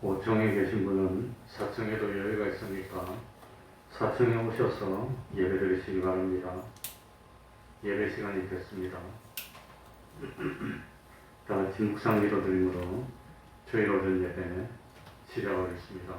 5층에 계신 분은 4층에도 여유가 있으니까 4층에 오셔서 예배 드리시기 바랍니다. 예배 시간이 됐습니다. 다 같이 묵상 기도 드림으로 주일 오전 예배 시작하겠습니다.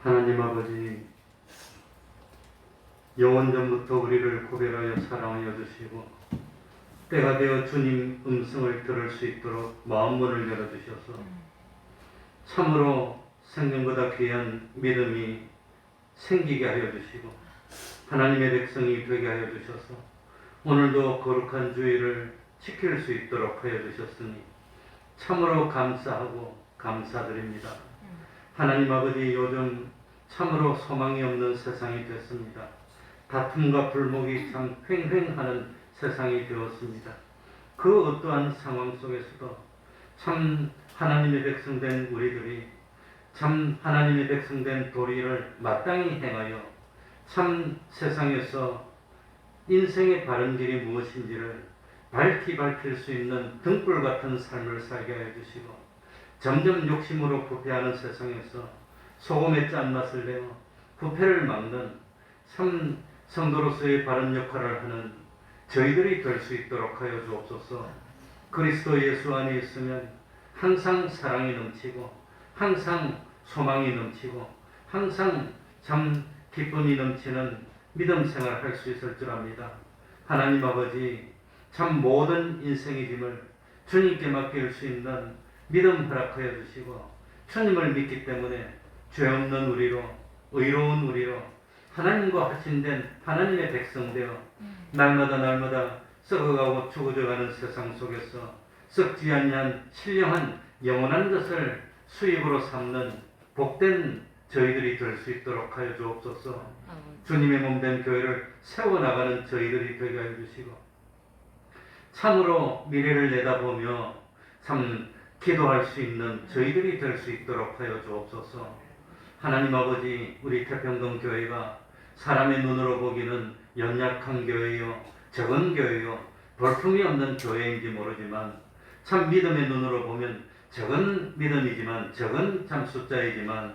하나님 아버지, 영원전부터 우리를 구별하여 사랑하여 주시고 때가 되어 주님 음성을 들을 수 있도록 마음문을 열어주셔서 참으로 생명보다 귀한 믿음이 생기게 하여 주시고 하나님의 백성이 되게 하여 주셔서 오늘도 거룩한 주일을 지킬 수 있도록 하여 주셨으니 참으로 감사하고 감사드립니다. 하나님 아버지, 요즘 참으로 소망이 없는 세상이 됐습니다. 다툼과 불목이 참 횡행하는 세상이 되었습니다. 그 어떠한 상황 속에서도 참 하나님의 백성된 우리들이 참 하나님의 백성된 도리를 마땅히 행하여 참 세상에서 인생의 바른 길이 무엇인지를 밝힐 수 있는 등불 같은 삶을 살게 하여 주시고 점점 욕심으로 부패하는 세상에서 소금의 짠맛을 내어 부패를 막는 참 성도로서의 바른 역할을 하는 저희들이 될 수 있도록 하여 주옵소서. 그리스도 예수 안에 있으면 항상 사랑이 넘치고 항상 소망이 넘치고 항상 참 기쁨이 넘치는 믿음 생활을 할 수 있을 줄 압니다. 하나님 아버지, 참 모든 인생의 짐을 주님께 맡길 수 있는 믿음 허락하여 주시고 주님을 믿기 때문에 죄 없는 우리로, 의로운 우리로 하나님과 하신된 하나님의 백성 되어 날마다 썩어가고 죽어져가는 세상 속에서 썩지 않는 신령한 영원한 것을 수입으로 삼는 복된 저희들이 될 수 있도록 하여 주옵소서. 주님의 몸된 교회를 세워나가는 저희들이 되게 하여 주시고 참으로 미래를 내다보며 참 기도할 수 있는 저희들이 될 수 있도록 하여 주옵소서. 하나님 아버지, 우리 태평동 교회가 사람의 눈으로 보기는 연약한 교회요, 적은 교회요, 볼품이 없는 교회인지 모르지만 참 믿음의 눈으로 보면 적은 믿음이지만 적은 참 숫자이지만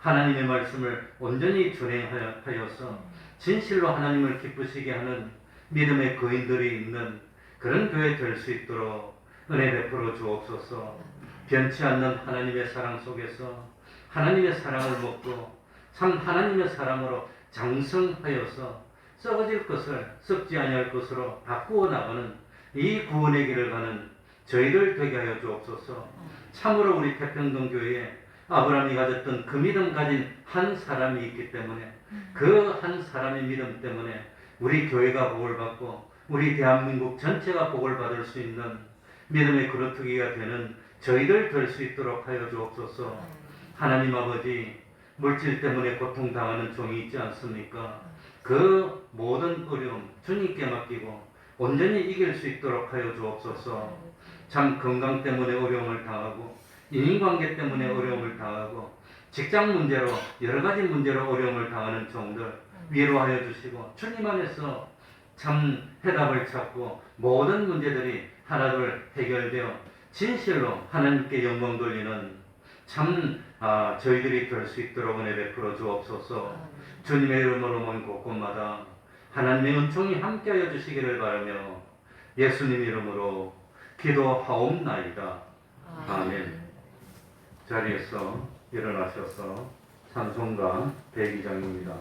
하나님의 말씀을 온전히 준행하여서 진실로 하나님을 기쁘시게 하는 믿음의 거인들이 있는 그런 교회 될 수 있도록 은혜 베풀어 주옵소서. 변치 않는 하나님의 사랑 속에서 하나님의 사랑을 먹고 참 하나님의 사랑으로 장성하여서 썩어질 것을 썩지 아니할 것으로 바꾸어 나가는 이 구원의 길을 가는 저희들 되게 하여 주옵소서. 참으로 우리 태평동 교회에 아브라함이 가졌던 그 믿음 가진 한 사람이 있기 때문에 그 한 사람의 믿음 때문에 우리 교회가 복을 받고 우리 대한민국 전체가 복을 받을 수 있는 믿음의 그루터기가 되는 저희들 될 수 있도록 하여 주옵소서. 하나님 아버지, 물질 때문에 고통당하는 종이 있지 않습니까? 그 모든 어려움 주님께 맡기고 온전히 이길 수 있도록 하여 주옵소서. 참 건강 때문에 어려움을 당하고 인간관계 때문에 어려움을 당하고 직장 문제로 여러 가지 문제로 어려움을 당하는 종들 위로하여 주시고 주님 안에서 참 해답을 찾고 모든 문제들이 하나둘 해결되어 진실로 하나님께 영광 돌리는 참 저희들이 될 수 있도록 은혜 베풀어 주옵소서. 주님의 이름으로 모인 곳곳마다 하나님의 은총이 함께하여 주시기를 바라며 예수님 이름으로 기도하옵나이다. 아멘. 자리에서 일어나셔서 찬송가 대기장입니다.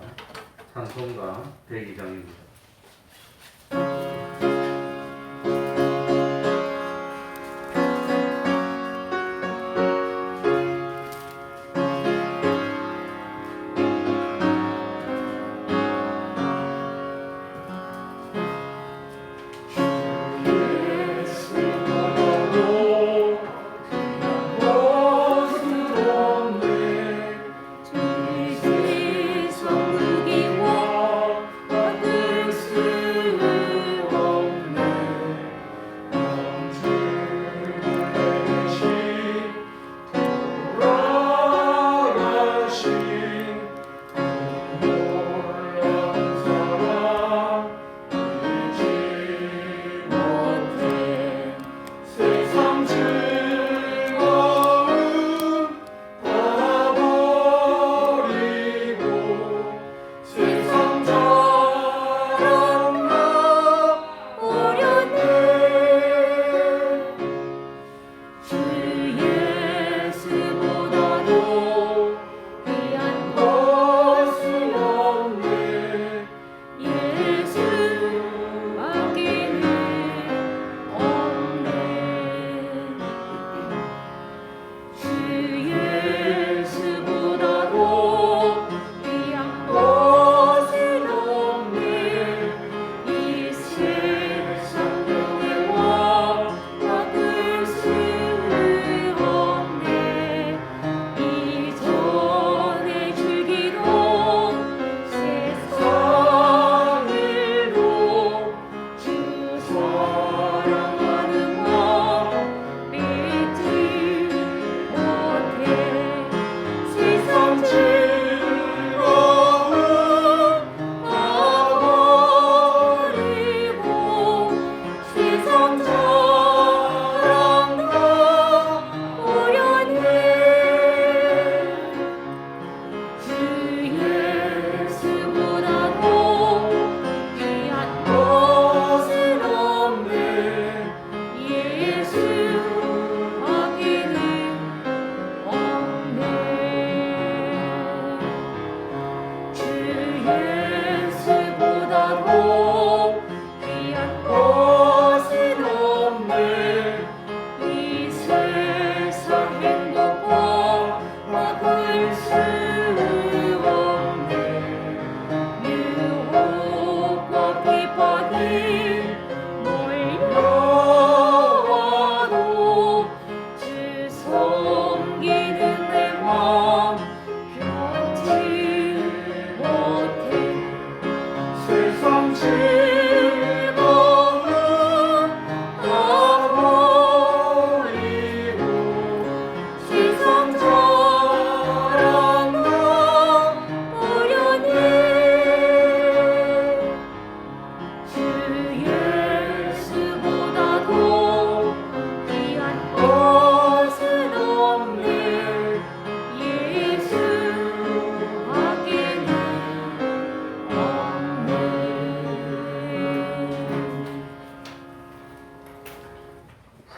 찬송가 대기장입니다.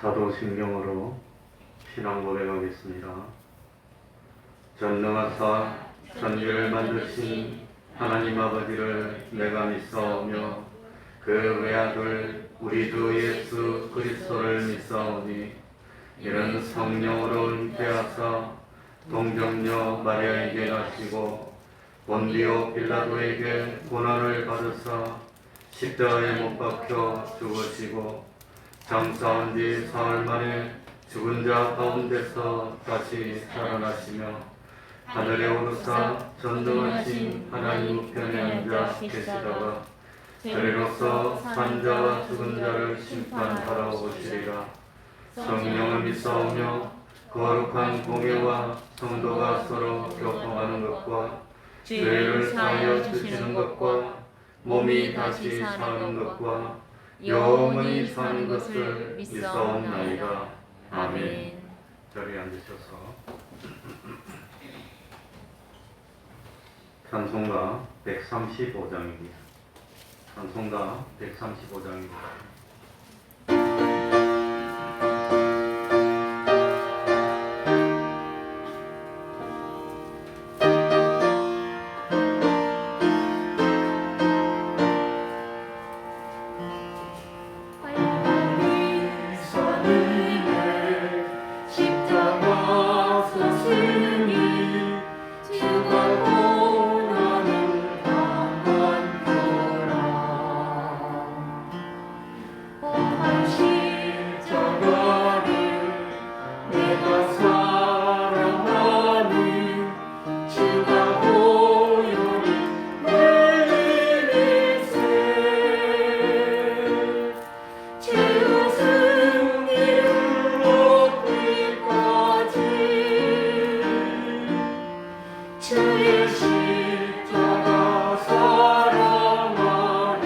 사도신경으로 신앙 고백하겠습니다. 전능하사 천지를 만드신 하나님 아버지를 내가 믿사오며 그 외아들 우리 주 예수 그리스도를 믿사오니 이는 성령으로 잉태하사 동정녀 마리아에게 나시고 본디오 빌라도에게 고난을 받으사 십자가에 못 박혀 죽으시고 장사한 지 사흘 만에 죽은 자 가운데서 다시 살아나시며 하늘에 오르사 전능하신 하나님 우편에 앉아 계시다가 저리로서 산자와 죽은 자를 심판하러 오시리라. 성령을 믿사오며 거룩한 공예와 성도가 서로 교통하는 것과 죄를 사하여 주시는 것과 몸이 다시 사는 것과 영원히 사는 것을 믿사옵나이다. 아멘. 자리에 앉으셔서 찬송가 135장입니다. 찬송가 135장입니다. 위에 십자가 섰으니 주가 원하는 강한표라. 험한 십자가를 내가 사랑하니 주가 고요히 물리밀세. 죄로 승리를 얻기까지 주의 십자가 사랑하리.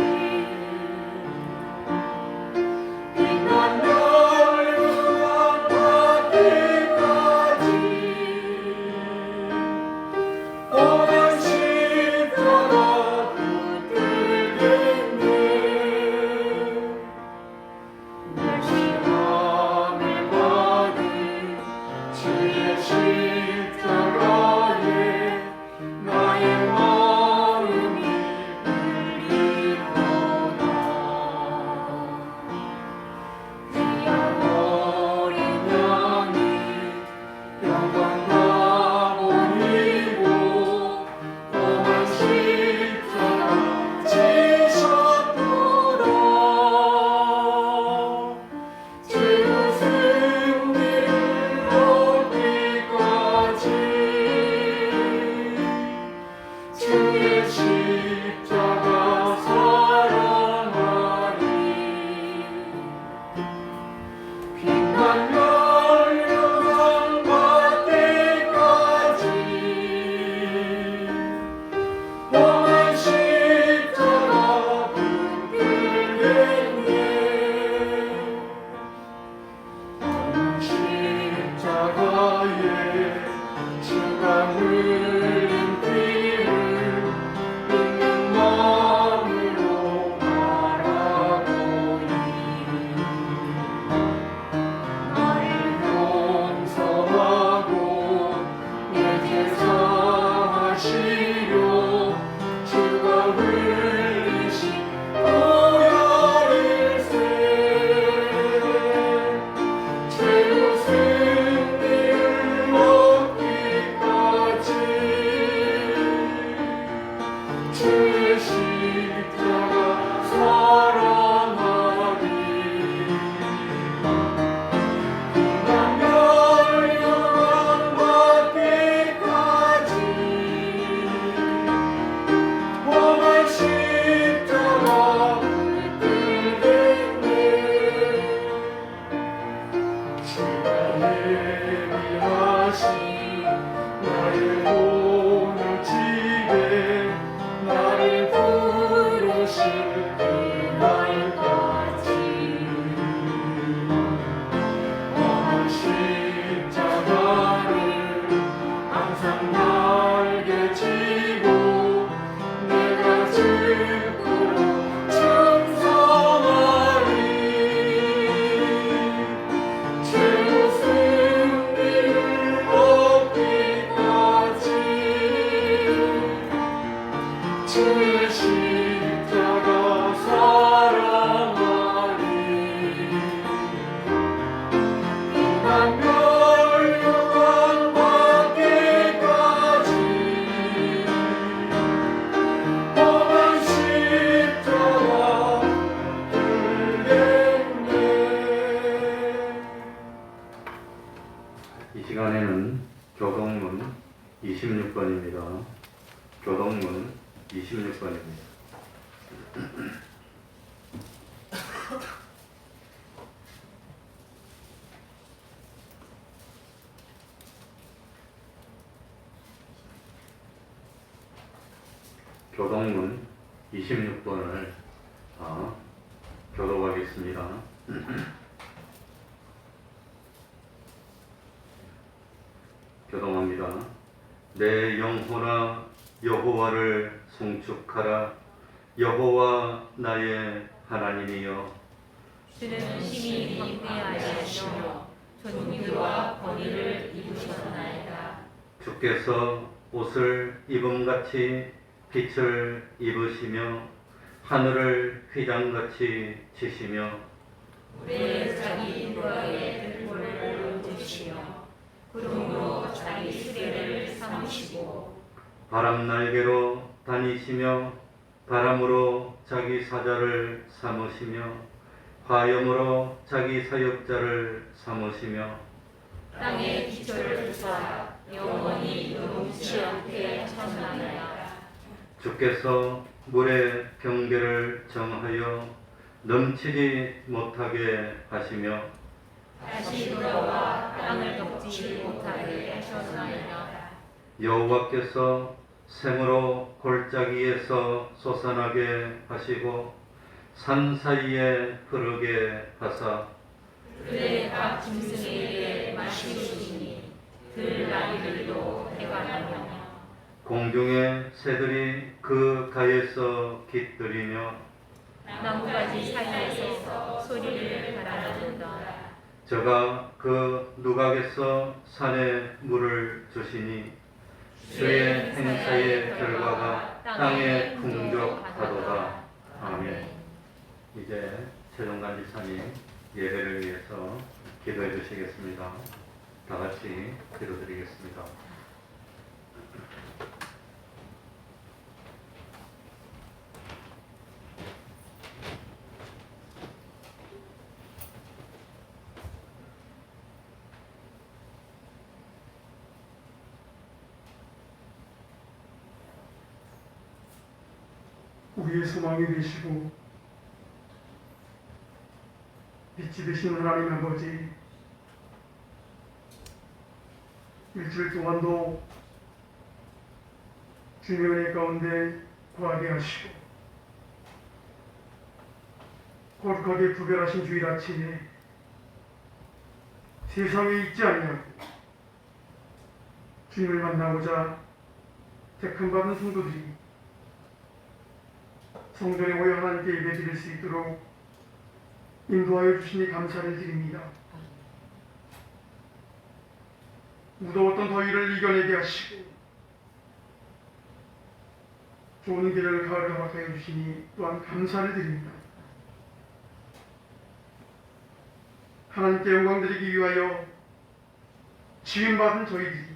빛난 열유한 받기까지 험한 십자가 붙들겠네. 멸시함을 받은 주의 십자가에 나의 마음이 울리도다. 귀한 어린 양이 영광과 본이고 험한 십자가 지셨도다. 죄로 승리를 얻기까지 주의 십자가 사랑하리. 빛난 열유한 받기까지 험한 십자가 붙들겠네. 험한 십자가에 주가 흘린 피를 믿는 마음으로 바라보니 나를 용서하고 내 죄 사하시려 주가 흘리신 보혈일세. 죄로 승리를 얻기까지 주의 십자가 사랑하리. 빛난 열유한 받기까지 험한 십자가 붙들겠네. 주가 예비하신 나의 오늘 집에 나를 부르실 그날까지 험한 십자가를 항상 날개 지고 내가 죽도록 충성하리. 죄로 승리를 얻기까지 주의 십자가 사랑하리. 빛난 열유한 받기까지 험한 십자가 붙들겠네. 이 시간에는 교동문 26번입니다. 교동문 26번입니다. 교동문 26번을 교독하겠습니다. 교동합니다. 내 영혼아 여호와를 송축하라. 여호와 나의 하나님이여. 주는 심히 광대하시며 존귀와 권위를 입으셨나이다. 주께서 옷을 입음같이 빛을 입으시며 하늘을 휘장같이 치시며 왜 자기 인도하에 등불을 얹으시며 구름으로 자기 수레를 삼으시고 바람 날개로 다니시며 바람으로 자기 사자를 삼으시며 화염으로 자기 사역자를 삼으시며 땅의 기초를 두사 영원히 요동치 않게 천만이라. 주께서 물의 경계를 정하여 넘치지 못하게 하시며 다시 돌아와 땅을 덮지 못하게 하셨나이다. 여호와께서 샘으로 골짜기에서 솟아나게 하시고 산 사이에 흐르게 하사 그의 각 짐승에게 마시우시니 들 나귀들도 해가며 공중의 새들이 그 가에서 깃들이며 나무가지 사이에서 소리를 달아나는다. 저가 그 누각에서 산에 물을 주시니 주의 행사의 결과가 땅에 풍족하도다. 아멘. 이제 최종관지사님 예배를 위해서 기도해 주시겠습니다. 다 같이 기도드리겠습니다. 우리의 소망이 되시고 빛이 되신 하나님 아버지, 일주일 동안도 주님의 은혜 가운데 거하게 하시고 거룩하게 구별하신 주일 아침에 세상에 있지 아니하고 주님을 만나고자 택함받은 성도들이 성전에 모여 하나님께 예배드릴 수 있도록 인도하여 주시니 감사를 드립니다. 무더웠던 더위를 이겨내게 하시고 좋은 계절 가을을 허락하여 주시니 또한 감사를 드립니다. 하나님께 영광 드리기 위하여 지음받은 저희들이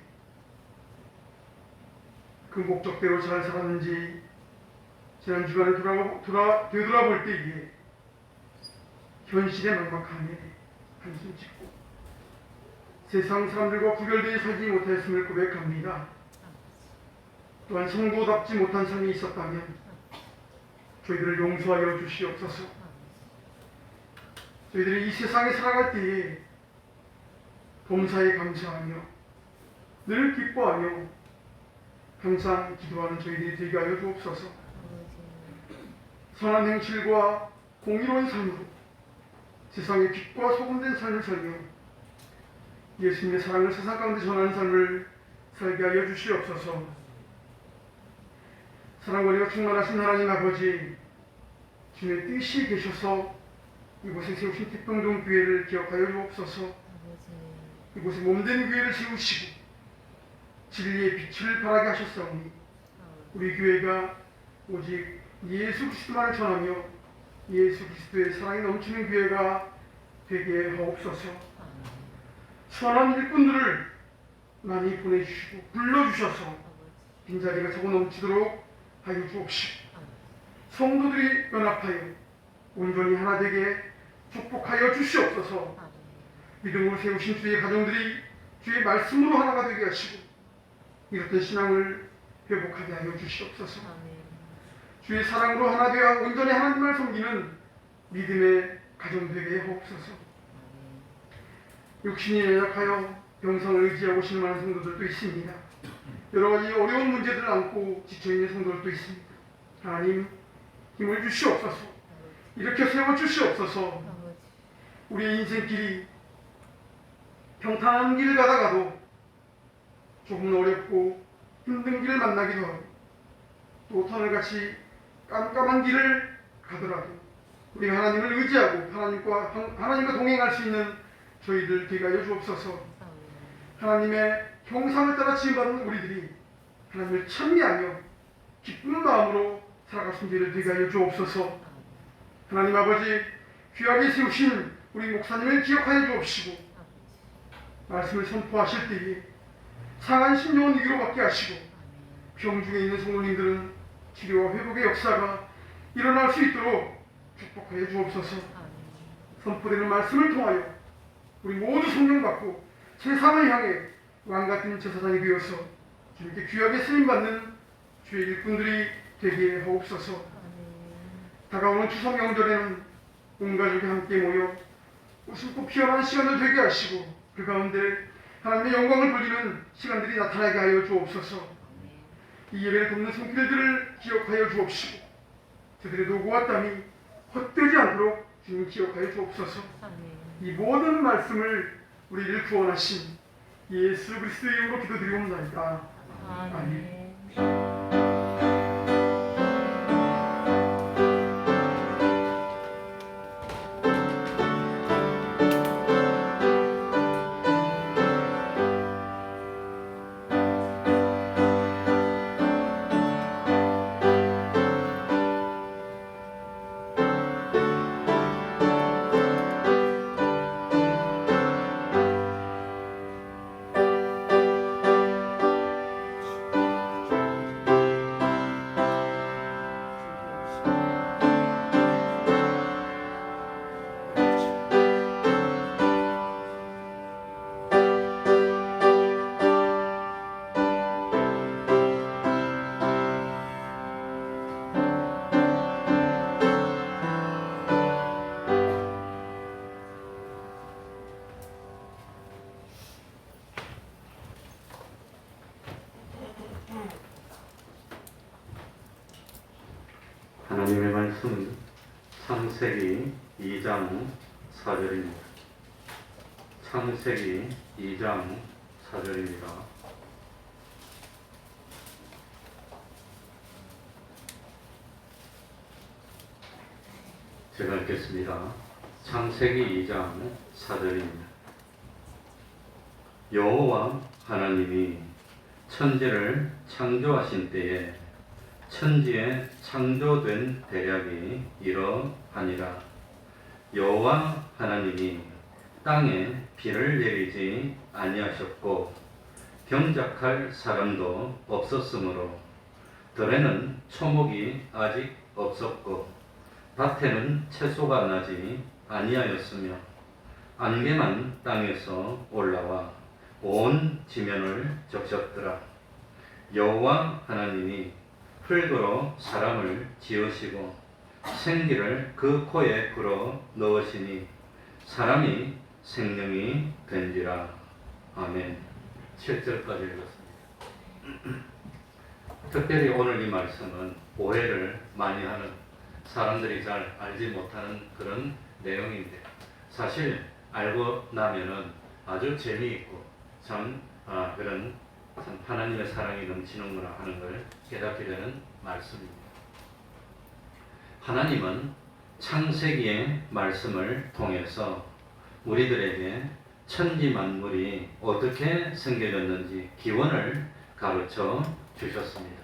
그 목적대로 잘 살았는지 지난 주간에 되돌아볼 때에 현실에 막막함에 한숨 짓고 세상 사람들과 구별되어 살지 못했음을 고백합니다. 또한 성도답지 못한 삶이 있었다면 저희들을 용서하여 주시옵소서. 저희들이 이 세상에 살아갈 때에 범사에 감사하며 늘 기뻐하며 항상 기도하는 저희들이 되게 하여 주옵소서. 선한 행실과 공의로운 삶으로 세상의 빛과 소금된 삶을 살며 예수님의 사랑을 세상 가운데 전하는 삶을 살게 하여 주시옵소서. 사랑과 충만하신 하나님 아버지, 주님의 뜻이 계셔서 이곳에 세우신 태평동 교회를 기억하여 주옵소서. 이곳에 몸된 교회를 세우시고 진리의 빛을 발하게 하셨사오니 우리 교회가 오직 예수 그리스도만을 전하며 예수 그리스도의 사랑이 넘치는 교회가 되게 하옵소서. 선한 일꾼들을 많이 보내주시고 불러주셔서 빈자리가 차고 넘치도록 하여 주옵시고 성도들이 연합하여 온전히 하나 되게 축복하여 주시옵소서. 믿음으로 세우신 주의 가정들이 주의 말씀으로 하나가 되게 하시고 이렇듯 신앙을 회복하게 하여 주시옵소서. 주의 사랑으로 하나 되어 온전히 하나님을 섬기는 믿음의 가정 되게 하옵소서. 육신이 연약하여 병상을 의지하고 신음하는 성도들도 있습니다. 여러 가지 어려운 문제들을 안고 지쳐있는 성도들도 있습니다. 하나님 힘을 주시옵소서. 일으켜 세워주시옵소서. 우리의 인생길이 평탄한 길을 가다가도 조금 어렵고 힘든 길을 만나기도 하고 또 터널같이 깜깜한 길을 가더라도 우리가 하나님을 의지하고 하나님과 동행할 수 있는 저희들 되게 하여 주옵소서. 하나님의 형상을 따라 지음받은 우리들이 하나님을 찬미하며 기쁜 마음으로 살아갈 수 있는 되게 하여 주옵소서. 하나님 아버지, 귀하게 세우신 우리 목사님을 기억하여 주옵시고 말씀을 선포하실 때에 상한 심령은 위로받게 하시고 병중에 있는 성도님들은 치료와 회복의 역사가 일어날 수 있도록 축복하여 주옵소서. 선포되는 말씀을 통하여 우리 모두 성령받고 세상을 향해 왕같은 제사장이 되어서 주님께 귀하게 쓰임받는 주의 일꾼들이 되게 하옵소서. 다가오는 추석 명절에는 온 가족이 함께 모여 웃음꽃 피어나는 시간을 되게 하시고 그 가운데 하나님의 영광을 돌리는 시간들이 나타나게 하여 주옵소서. 이 예배를 돕는 손길들을 기억하여 주옵시고 저들의 노고와 땀이 헛되지 않도록 주님 기억하여 주옵소서. 이 모든 말씀을 우리를 구원하신 예수 그리스도의 이름으로 기도드리옵나이다. 아멘. 하나님의 말씀은 창세기 2장 4절입니다. 창세기 2장 4절입니다. 제가 읽겠습니다. 창세기 2장 4절입니다. 여호와 하나님이 천지를 창조하신 때에 천지에 창조된 대략이 이러하니라. 여호와 하나님이 땅에 비를 내리지 아니하셨고 경작할 사람도 없었으므로 들에는 초목이 아직 없었고 밭에는 채소가 나지 아니하였으며 안개만 땅에서 올라와 온 지면을 적셨더라. 여호와 하나님이 흙으로 사람을 지으시고 생기를 그 코에 불어 넣으시니 사람이 생명이 된지라. 아멘. 7절까지 읽었습니다. 특별히 오늘 이 말씀은 오해를 많이 하는, 사람들이 잘 알지 못하는 그런 내용인데 사실 알고 나면은 아주 재미있고 참 그런 참 하나님의 사랑이 넘치는구나 하는 걸 깨닫게 되는 말씀입니다. 하나님은 창세기의 말씀을 통해서 우리들에게 천지 만물이 어떻게 생겨졌는지 기원을 가르쳐 주셨습니다.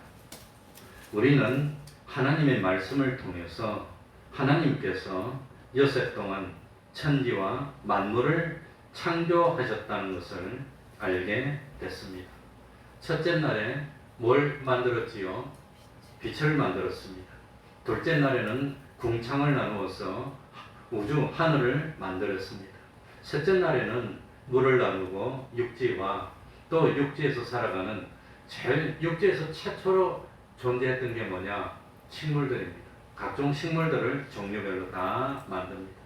우리는 하나님의 말씀을 통해서 하나님께서 여섯 동안 천지와 만물을 창조하셨다는 것을 알게 됐습니다. 첫째 날에 뭘 만들었지요? 빛을 만들었습니다. 둘째 날에는 궁창을 나누어서 우주, 하늘을 만들었습니다. 셋째 날에는 물을 나누고 육지와 또 육지에서 살아가는 육지에서 최초로 존재했던 게 뭐냐? 식물들입니다. 각종 식물들을 종류별로 다 만듭니다.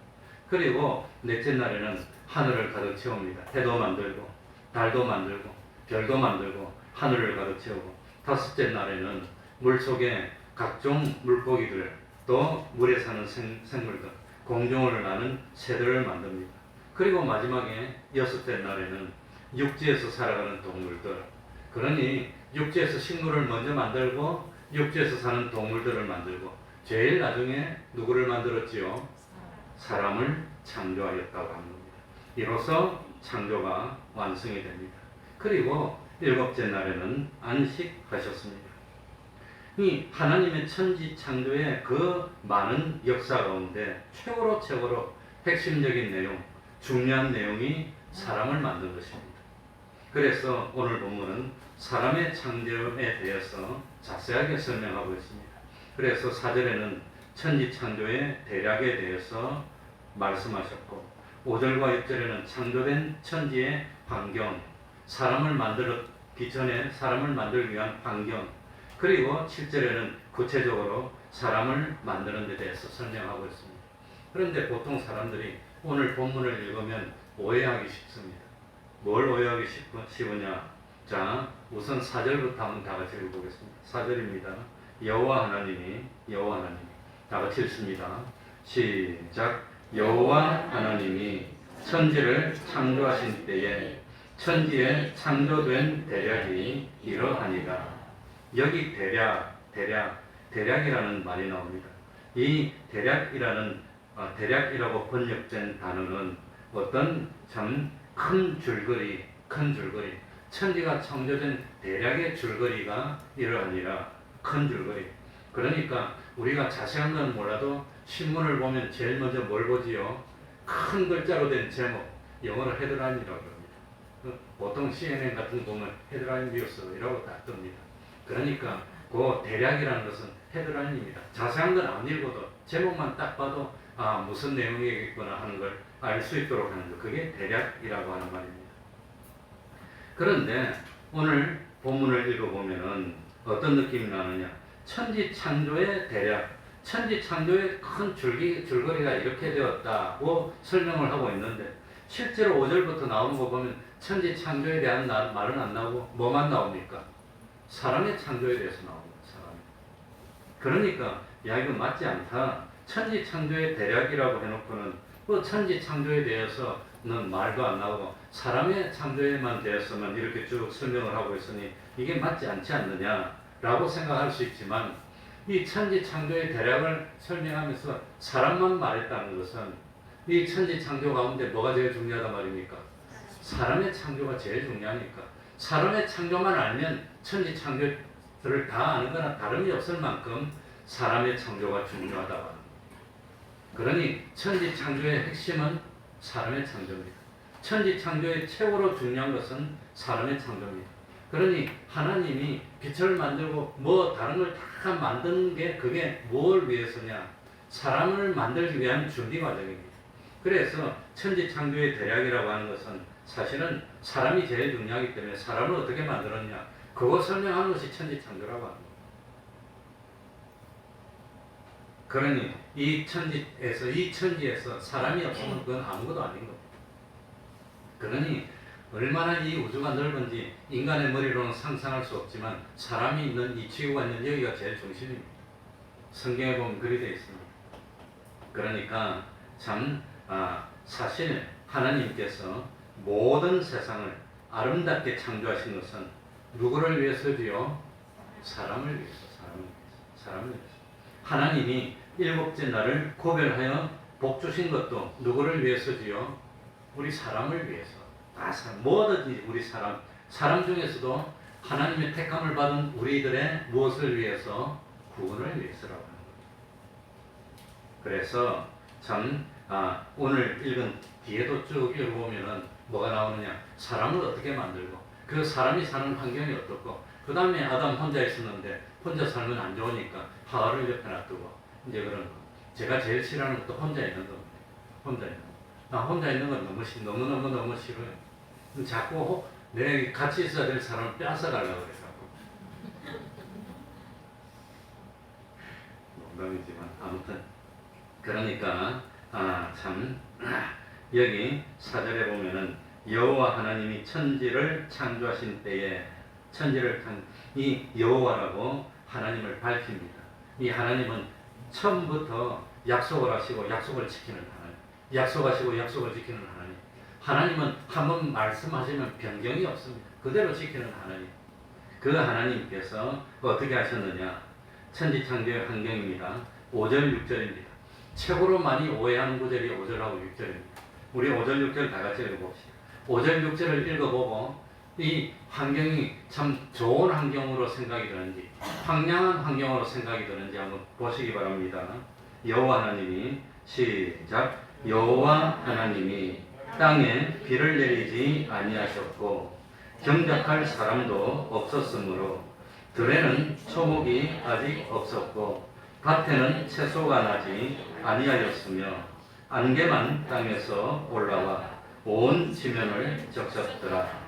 그리고 넷째 날에는 하늘을 가득 채웁니다. 해도 만들고 달도 만들고 별도 만들고 하늘을 가득 채우고, 다섯째 날에는 물속에 각종 물고기들 또 물에 사는 생물들, 공중을 나는 새들을 만듭니다. 그리고 마지막에 여섯째 날에는 육지에서 살아가는 동물들, 그러니 육지에서 식물을 먼저 만들고 육지에서 사는 동물들을 만들고 제일 나중에 누구를 만들었지요? 사람을 창조하였다고 하는 겁니다. 이로써 창조가 완성이 됩니다. 그리고 일곱째 날에는 안식하셨습니다. 이 하나님의 천지 창조의 그 많은 역사 가운데 최고로 핵심적인 내용, 중요한 내용이 사람을 만든 것입니다. 그래서 오늘 본문은 사람의 창조에 대해서 자세하게 설명하고 있습니다. 그래서 4절에는 천지 창조의 대략에 대해서 말씀하셨고 5절과 6절에는 창조된 천지의 환경, 사람을 만들기 전에 사람을 만들기 위한 환경, 그리고 7절에는 구체적으로 사람을 만드는 데 대해서 설명하고 있습니다. 그런데 보통 사람들이 오늘 본문을 읽으면 오해하기 쉽습니다. 뭘 오해하기 쉬우냐? 자, 우선 4절부터 한번 다 같이 읽어보겠습니다. 4절입니다. 여호와 하나님이 다 같이 읽습니다. 시작. 여호와 하나님이 천지를 창조하신 때에 천지에 창조된 대략이 이러하니라. 여기 대략이라는 말이 나옵니다. 이 대략이라고 번역된 단어는 어떤 참 큰 줄거리, 천지가 창조된 대략의 줄거리가 이러하니라. 큰 줄거리. 그러니까 우리가 자세한 건 몰라도 신문을 보면 제일 먼저 뭘 보지요? 큰 글자로 된 제목, 영어로 헤드라인이라고 합니다. 보통 CNN 같은 거 보면 헤드라인 뉴스라고 딱 뜹니다. 그러니까 그 대략이라는 것은 헤드라인입니다. 자세한 건 안 읽어도 제목만 딱 봐도 무슨 내용이겠구나 하는 걸 알 수 있도록 하는 것, 그게 대략이라고 하는 말입니다. 그런데 오늘 본문을 읽어보면은 어떤 느낌이 나느냐? 천지 창조의 대략, 천지 창조의 큰 줄거리가 이렇게 되었다고 설명을 하고 있는데 실제로 5절부터 나오는 거 보면 천지 창조에 대한 말은 안 나오고 뭐만 나옵니까? 사람의 창조에 대해서 나옵니다. 사람. 그러니까 야 이거 맞지 않다. 천지 창조의 대략이라고 해놓고는 또 천지 창조에 대해서는 말도 안 나오고 사람의 창조에만 대해서만 이렇게 쭉 설명을 하고 있으니 이게 맞지 않지 않느냐라고 생각할 수 있지만 이 천지 창조의 대략을 설명하면서 사람만 말했다는 것은 이 천지 창조 가운데 뭐가 제일 중요하단 말입니까? 사람의 창조가 제일 중요하니까 사람의 창조만 알면 천지 창조들을 다 아는 거나 다름이 없을 만큼 사람의 창조가 중요하다고 합니다. 그러니 천지 창조의 핵심은 사람의 창조입니다. 천지 창조의 최고로 중요한 것은 사람의 창조입니다. 그러니 하나님이 빛을 만들고 뭐 다른 걸 다 만드는 게 그게 뭘 위해서냐? 사람을 만들기 위한 준비 과정입니다. 그래서 천지 창조의 대략이라고 하는 것은 사실은 사람이 제일 중요하기 때문에 사람을 어떻게 만들었냐? 그거 설명하는 것이 천지 창조라고 합니다. 그러니 이 천지에서 사람이 없으면 그건 아무것도 아닌 겁니다. 그러니 얼마나 이 우주가 넓은지 인간의 머리로는 상상할 수 없지만 사람이 있는 이 지구가 있는 여기가 제일 중심입니다. 성경에 보면 그리 되어 있습니다. 그러니까 참 사실 하나님께서 모든 세상을 아름답게 창조하신 것은 누구를 위해서지요? 사람을 위해서. 하나님이 일곱째 날을 구별하여 복 주신 것도 누구를 위해서지요? 우리 사람을 위해서. 뭐든지 우리 사람 중에서도 하나님의 택함을 받은 우리들의 무엇을 위해서? 구원을 위해서라고 하는 거죠. 그래서 참 오늘 읽은 뒤에도 쭉 읽어보면은 뭐가 나오느냐? 사람을 어떻게 만들고 그 사람이 사는 환경이 어떻고 그 다음에 아담 혼자 있었는데 혼자 살면 안 좋으니까 하와를 옆에 놔두고 이제 그런 거. 제가 제일 싫어하는 것도 혼자 있는 겁니다. 혼자 있는 건 너무 싫어요. 자꾸 내 같이 있어야 될 사람을 뺏어가려고 그래갖고. 농담이지만 아무튼 그러니까 참 여기 4절에 보면은 여호와 하나님이 천지를 창조하신 때에 이 여호와라고 하나님을 밝힙니다. 이 하나님은 처음부터 약속을 하시고 약속을 지키는 하나님, 약속하시고 약속을 지키는 하나님. 하나님은 한번 말씀하시면 변경이 없습니다. 그대로 지키는 하나님. 그 하나님께서 어떻게 하셨느냐? 천지 창조의 환경입니다. 5절 6절입니다. 최고로 많이 오해하는 구절이 5절하고 6절입니다. 우리 5절 6절 다 같이 읽어봅시다. 5절 6절을 읽어보고 이 환경이 참 좋은 환경으로 생각이 드는지 황량한 환경으로 생각이 드는지 한번 보시기 바랍니다. 여호와 하나님이 시작. 여호와 하나님이 땅에 비를 내리지 아니하셨고 경작할 사람도 없었으므로 들에는 초목이 아직 없었고 밭에는 채소가 나지 아니하였으며 안개만 땅에서 올라와 온 지면을 적셨더라.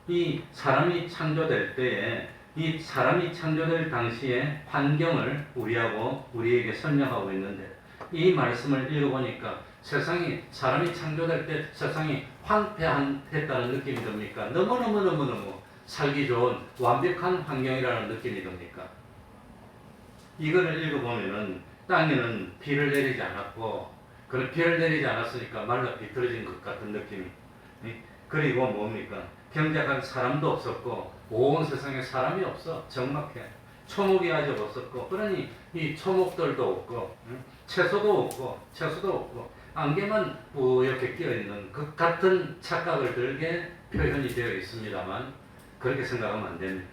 이 사람이 창조될 때에 이 사람이 창조될 당시의 환경을 우리에게 설명하고 있는데 이 말씀을 읽어보니까 사람이 창조될 때 세상이 황폐했다는 느낌이 듭니까? 너무너무 살기 좋은 완벽한 환경이라는 느낌이 듭니까? 이거를 읽어보면은 땅에는 비를 내리지 않았고 그런 비를 내리지 않았으니까 말라 비틀어진 것 같은 느낌이. 그리고 뭡니까? 경작한 사람도 없었고 온 세상에 사람이 없어. 적막해. 초목이 아직 없었고 그러니 이 초목들도 없고 채소도 없고 안개만 뿌옇게 끼어있는 그 같은 착각을 들게 표현이 되어 있습니다만 그렇게 생각하면 안 됩니다.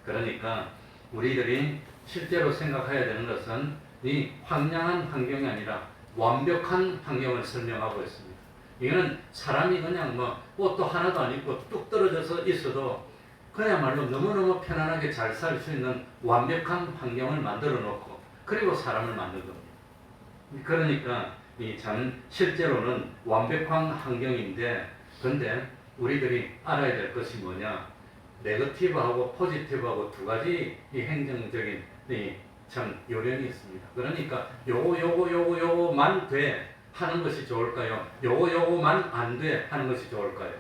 그러니까 우리들이 실제로 생각해야 되는 것은 이 황량한 환경이 아니라 완벽한 환경을 설명하고 있습니다. 이거는 사람이 그냥 옷도 하나도 안 입고 뚝 떨어져서 있어도 그야말로 너무너무 편안하게 잘 살 수 있는 완벽한 환경을 만들어 놓고 그리고 사람을 만든 겁니다. 그러니까 실제로는 완벽한 환경인데 근데 우리들이 알아야 될 것이 뭐냐? 네거티브하고 포지티브하고 두 가지 이 행정적인 참 요령이 있습니다. 그러니까 요거만 돼 하는 것이 좋을까요? 요거만 안 돼 하는 것이 좋을까요?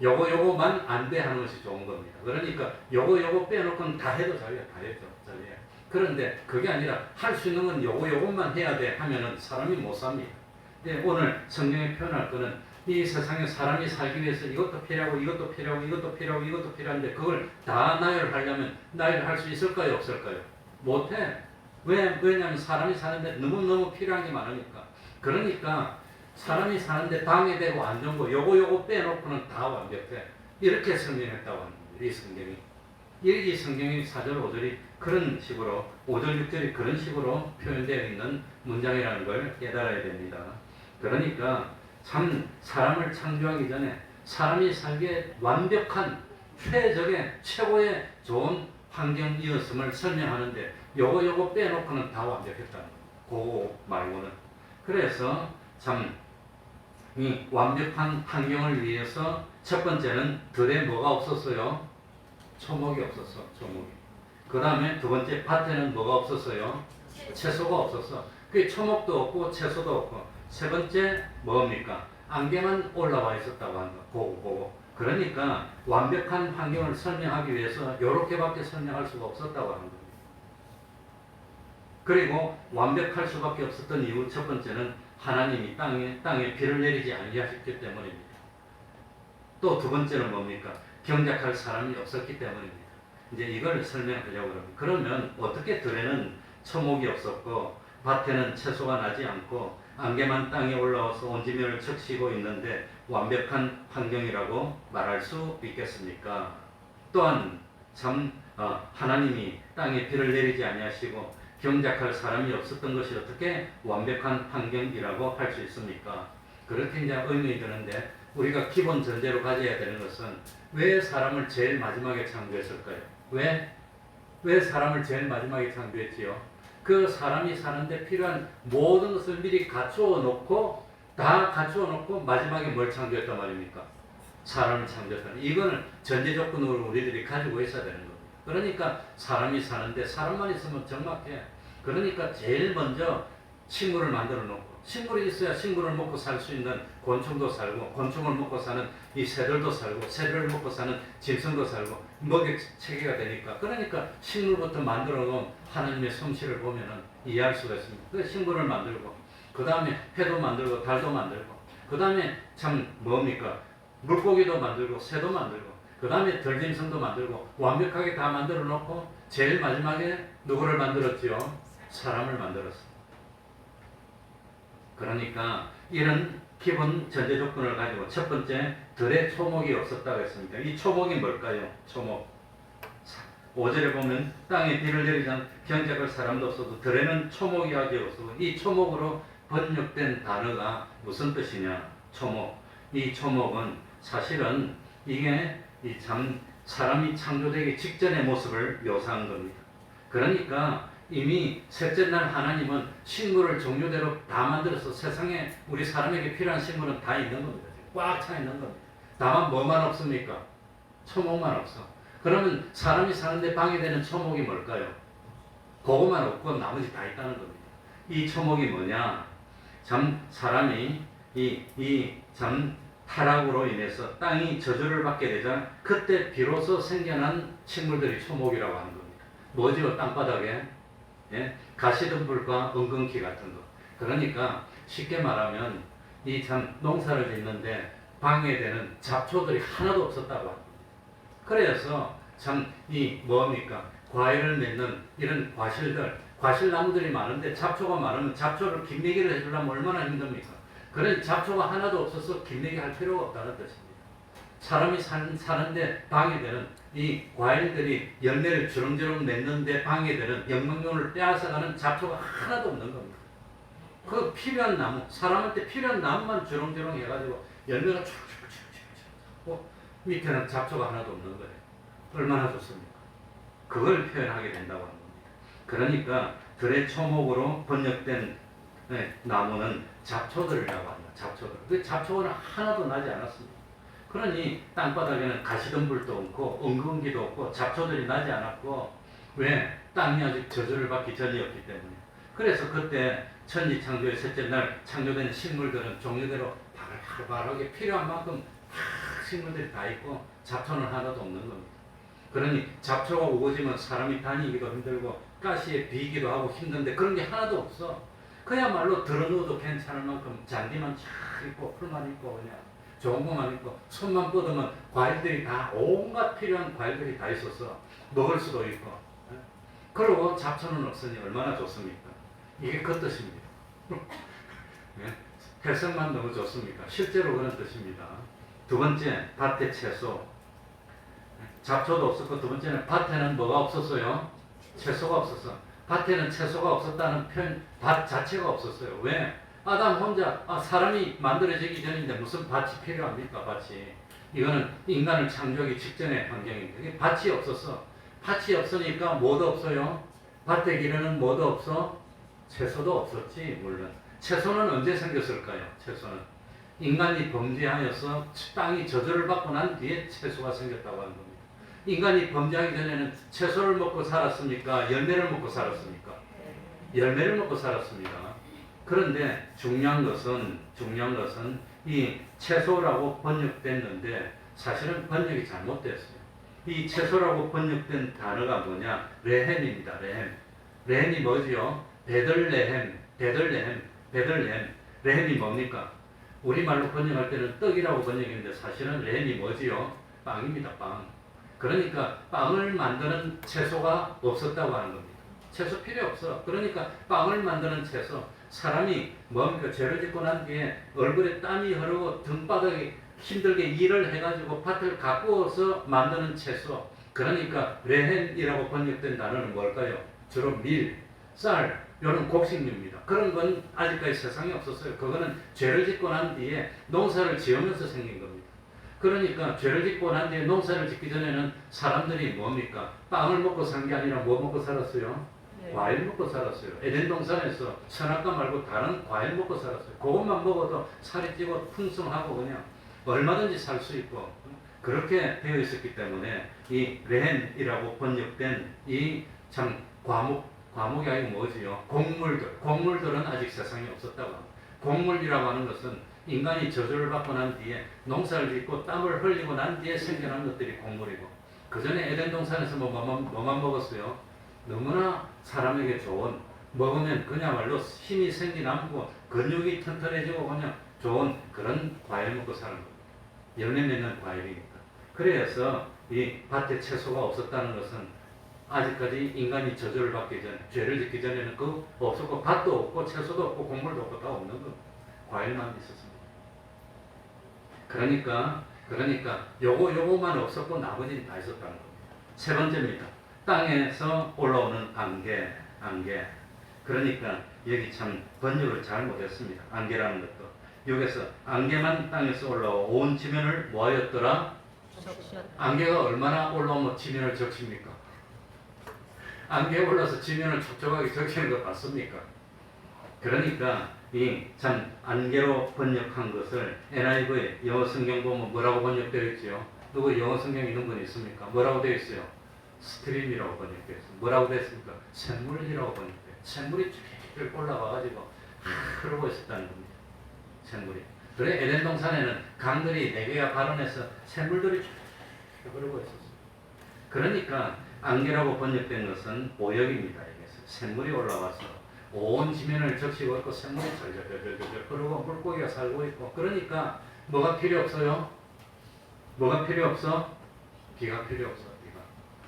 요거만 안 돼 하는 것이 좋은 겁니다. 그러니까 요거 빼놓고는 다 해도 잘해요. 그런데 그게 아니라 할 수 있는 건 요것만 해야 돼 하면은 사람이 못 삽니다. 근데 오늘 성경에 표현할 거는 이 세상에 사람이 살기 위해서 이것도 필요하고 이것도 필요한데 그걸 다 나열하려면 나열할 수 있을까요? 없을까요? 못해. 왜냐하면 사람이 사는데 너무너무 필요한 게 많으니까. 그러니까 사람이 사는데 방해되고 안 좋은 거 요거 빼놓고는 다 완벽해. 이렇게 설명했다고 합니다. 이 성경이. 이 성경이 4절 5절이 그런 식으로 5절 6절이 그런 식으로 표현되어 있는 문장이라는 걸 깨달아야 됩니다. 그러니까 참 사람을 창조하기 전에 사람이 살기에 완벽한 최고의 좋은 환경이었음을 설명하는데 요거 빼놓고는 다 완벽했다는 거예요. 그거 말고는. 그래서 참 이 완벽한 환경을 위해서 첫 번째는 들에 뭐가 없었어요? 초목이 없었어. 그 다음에 두 번째 밭에는 뭐가 없었어요? 채소가 없었어. 그 초목도 없고 채소도 없고 세 번째 뭡니까? 안개만 올라와 있었다고 한다. 보고. 그러니까 완벽한 환경을 설명하기 위해서 이렇게밖에 설명할 수가 없었다고 하는 겁니다. 그리고 완벽할 수밖에 없었던 이유 첫 번째는 하나님이 땅에 비를 내리지 아니하셨기 때문입니다. 또 두 번째는 뭡니까? 경작할 사람이 없었기 때문입니다. 이제 이걸 설명하려고 합니다. 그러면 어떻게 들에는 초목이 없었고 밭에는 채소가 나지 않고 안개만 땅에 올라와서 온 지면을 적시고 있는데 완벽한 환경이라고 말할 수 있겠습니까? 또한 하나님이 땅에 비를 내리지 아니하시고 경작할 사람이 없었던 것이 어떻게 완벽한 환경이라고 할 수 있습니까? 그렇게 이제 의문이 드는데 우리가 기본 전제로 가져야 되는 것은 왜 사람을 제일 마지막에 창조했을까요? 왜 사람을 제일 마지막에 창조했지요? 그 사람이 사는데 필요한 모든 것을 미리 갖추어 놓고 마지막에 뭘 창조했단 말입니까? 사람을 창조했다. 이거는 전제 조건으로 우리들이 가지고 있어야 되는 겁니다. 그러니까 사람이 사는데 사람만 있으면 적막해. 그러니까 제일 먼저 식물을 만들어 놓고 식물이 있어야 식물을 먹고 살 수 있는 곤충도 살고 곤충을 먹고 사는 이 새들도 살고 새들을 먹고 사는 짐승도 살고 먹이 체계가 되니까 그러니까 식물부터 만들어 놓은 하나님의 솜씨를 보면은 이해할 수가 있습니다. 그 식물을 만들고 그 다음에 해도 만들고 달도 만들고 그 다음에 물고기도 만들고 새도 만들고 그 다음에 들짐승도 만들고 완벽하게 다 만들어 놓고 제일 마지막에 누구를 만들었지요? 사람을 만들었습니다. 그러니까 이런 기본 전제 조건을 가지고 첫 번째 들에 초목이 없었다고 했습니다. 이 초목이 뭘까요? 초목 5절에 보면 땅에 비를 내리지 않 경작할 사람도 없어도 들에는 초목이 아직 없어도 이 초목으로 번역된 단어가 무슨 뜻이냐? 초목. 이 초목은 사실은 이게 이 참 사람이 창조되기 직전의 모습을 묘사한 겁니다. 그러니까 이미 셋째 날 하나님은 식물을 종류대로 다 만들어서 세상에 우리 사람에게 필요한 식물은 다 있는 겁니다. 꽉 차 있는 겁니다. 다만 뭐만 없습니까? 초목만 없어. 그러면 사람이 사는데 방해되는 초목이 뭘까요? 그것만 없고 나머지 다 있다는 겁니다. 이 초목이 뭐냐? 참 사람이 참 타락으로 인해서 땅이 저주를 받게 되자 그때 비로소 생겨난 식물들이 초목이라고 하는 겁니다. 뭐지요? 땅바닥에 가시덤불과 은근키 같은 거. 그러니까 쉽게 말하면 이 참 농사를 짓는데 방해되는 잡초들이 하나도 없었다고 합니다. 그래서 참 이 뭡니까? 과일을 맺는 이런 과실나무들이 많은데 잡초가 많으면 잡초를 김매기를 해주려면 얼마나 힘듭니까? 그런 잡초가 하나도 없어서 김매기 할 필요가 없다는 뜻입니다. 사람이 사는데 방해되는 이 과일들이 열매를 주렁주렁 맺는데 방해되는 영양분을 빼앗아가는 잡초가 하나도 없는 겁니다. 그 필요한 나무, 사람한테 필요한 나무만 주렁주렁 해가지고 열매가 쭉쭉쭉쭉 밑에는 잡초가 하나도 없는 거예요. 얼마나 좋습니까? 그걸 표현하게 된다고 하는 겁니다. 그러니까 들의 초목으로 번역된 나무는 잡초들이라고 합니다. 잡초들. 그 잡초는 하나도 나지 않았습니다. 그러니 땅바닥에는 가시덤불도 없고 은근기도 없고 잡초들이 나지 않았고 왜? 땅이 아직 저주를 받기 전이었기 때문에. 그래서 그때 천지 창조의 셋째 날 창조된 식물들은 종류대로 바글바글하게 필요한 만큼 다 식물들이 다 있고 잡초는 하나도 없는 겁니다. 그러니 잡초가 우거지면 사람이 다니기도 힘들고 가시에 비기도 하고 힘든데 그런 게 하나도 없어. 그야말로 들어놓어도 괜찮을 만큼 잔디만 쫙 있고 풀만 있고 그냥 좋은 것만 있고 손만 뻗으면 과일들이 다 온갖 필요한 과일들이 다 있어서 먹을 수도 있고 그리고 잡초는 없으니 얼마나 좋습니까? 이게 그 뜻입니다. 해석만 너무 좋습니까? 실제로 그런 뜻입니다. 두 번째, 밭의 채소. 잡초도 없었고 두 번째는 밭에는 뭐가 없었어요? 채소가 없었어. 밭에는 채소가 없었다는 표현, 밭 자체가 없었어요. 왜? 아담 혼자 사람이 만들어지기 전인데 무슨 밭이 필요합니까? 밭이. 이거는 인간을 창조하기 직전의 환경입니다. 이게 밭이 없었어. 밭이 없으니까 뭐도 없어요? 밭에 기르는 뭐도 없어? 채소도 없었지 물론. 채소는 언제 생겼을까요? 채소는 인간이 범죄하여서 땅이 저주를 받고 난 뒤에 채소가 생겼다고 하는 겁니다. 인간이 범죄하기 전에는 채소를 먹고 살았습니까? 열매를 먹고 살았습니까? 열매를 먹고 살았습니다. 그런데 중요한 것은 이 채소라고 번역됐는데 사실은 번역이 잘못됐어요. 이 채소라고 번역된 단어가 뭐냐? 레헴입니다. 레헴. 레헴이 뭐지요? 베들레헴. 레헴이 뭡니까? 우리말로 번역할 때는 떡이라고 번역했는데 사실은 레헴이 뭐지요? 빵입니다. 빵. 그러니까 빵을 만드는 채소가 없었다고 하는 겁니다. 채소 필요 없어. 그러니까 빵을 만드는 채소. 사람이 뭡니까? 죄를 짓고 난 뒤에 얼굴에 땀이 흐르고 등바닥에 힘들게 일을 해가지고 밭을 가꾸어서 만드는 채소. 그러니까 레헴이라고 번역된 단어는 뭘까요? 주로 밀, 쌀, 이런 곡식류입니다. 그런 건 아직까지 세상에 없었어요. 그거는 죄를 짓고 난 뒤에 농사를 지으면서 생긴 겁니다. 그러니까 죄를 짓고 난 뒤에 농사를 짓기 전에는 사람들이 뭡니까? 빵을 먹고 산 게 아니라 뭐 먹고 살았어요? 네. 과일 먹고 살았어요. 에덴 동산에서 선악과 말고 다른 과일 먹고 살았어요. 그것만 먹어도 살이 찌고 풍성하고 그냥 얼마든지 살 수 있고 그렇게 되어 있었기 때문에 이 레헴이라고 번역된 이 참 과목이 아니고 뭐지요? 곡물들은 아직 세상에 없었다고 합니다. 곡물이라고 하는 것은 인간이 저주를 받고 난 뒤에 농사를 짓고 땀을 흘리고 난 뒤에 생겨난 것들이 곡물이고 그 전에 에덴 동산에서 뭐만 먹었어요? 너무나 사람에게 좋은 먹으면 그야말로 힘이 생기나고 근육이 튼튼해지고 그냥 좋은 그런 과일 먹고 사는 겁니다. 열매 맺는 과일이니까. 그래서 이 밭에 채소가 없었다는 것은 아직까지 인간이 저주를 받기 전, 죄를 짓기 전에는 그 없었고 밭도 없고 채소도 없고 곡물도 없고 다 없는 겁니다. 과일만 있었습니다. 그러니까 요거만 없었고 나머지는 다 있었다는 겁니다. 세 번째입니다. 땅에서 올라오는 안개. 그러니까 여기 참 번역을 잘 못했습니다. 안개라는 것도. 여기서 안개만 땅에서 올라오고 온 지면을 뭐하였더라? 적셨다. 안개가 얼마나 올라오면 지면을 적십니까? 안개 올라서 지면을 촉촉하게 적시는 거 봤습니까? 그러니까 이 참 안개로 번역한 것을 NIV의 영어 성경 보면 뭐라고 번역되어 있지요? 누구 영어 성경 있는 분 있습니까? 뭐라고 되어 있어요? 스트림이라고 번역되어 있어요. 뭐라고 되어 있습니까? 샘물이라고 번역되어 있어요. 샘물이 쭉 올라와가지고 흐르고 있었다는 겁니다. 샘물이. 그래 에덴 동산에는 강들이 4개가 발원해서 샘물들이 쭉 흐르고 있었어요. 그러니까 안개라고 번역된 것은 오역입니다. 여기서 샘물이 올라와서 온 지면을 적시고 있고 샘물이 절절절절절 흐르고 물고기가 살고 있고 그러니까 뭐가 필요 없어요? 뭐가 필요 없어? 비가 필요 없어.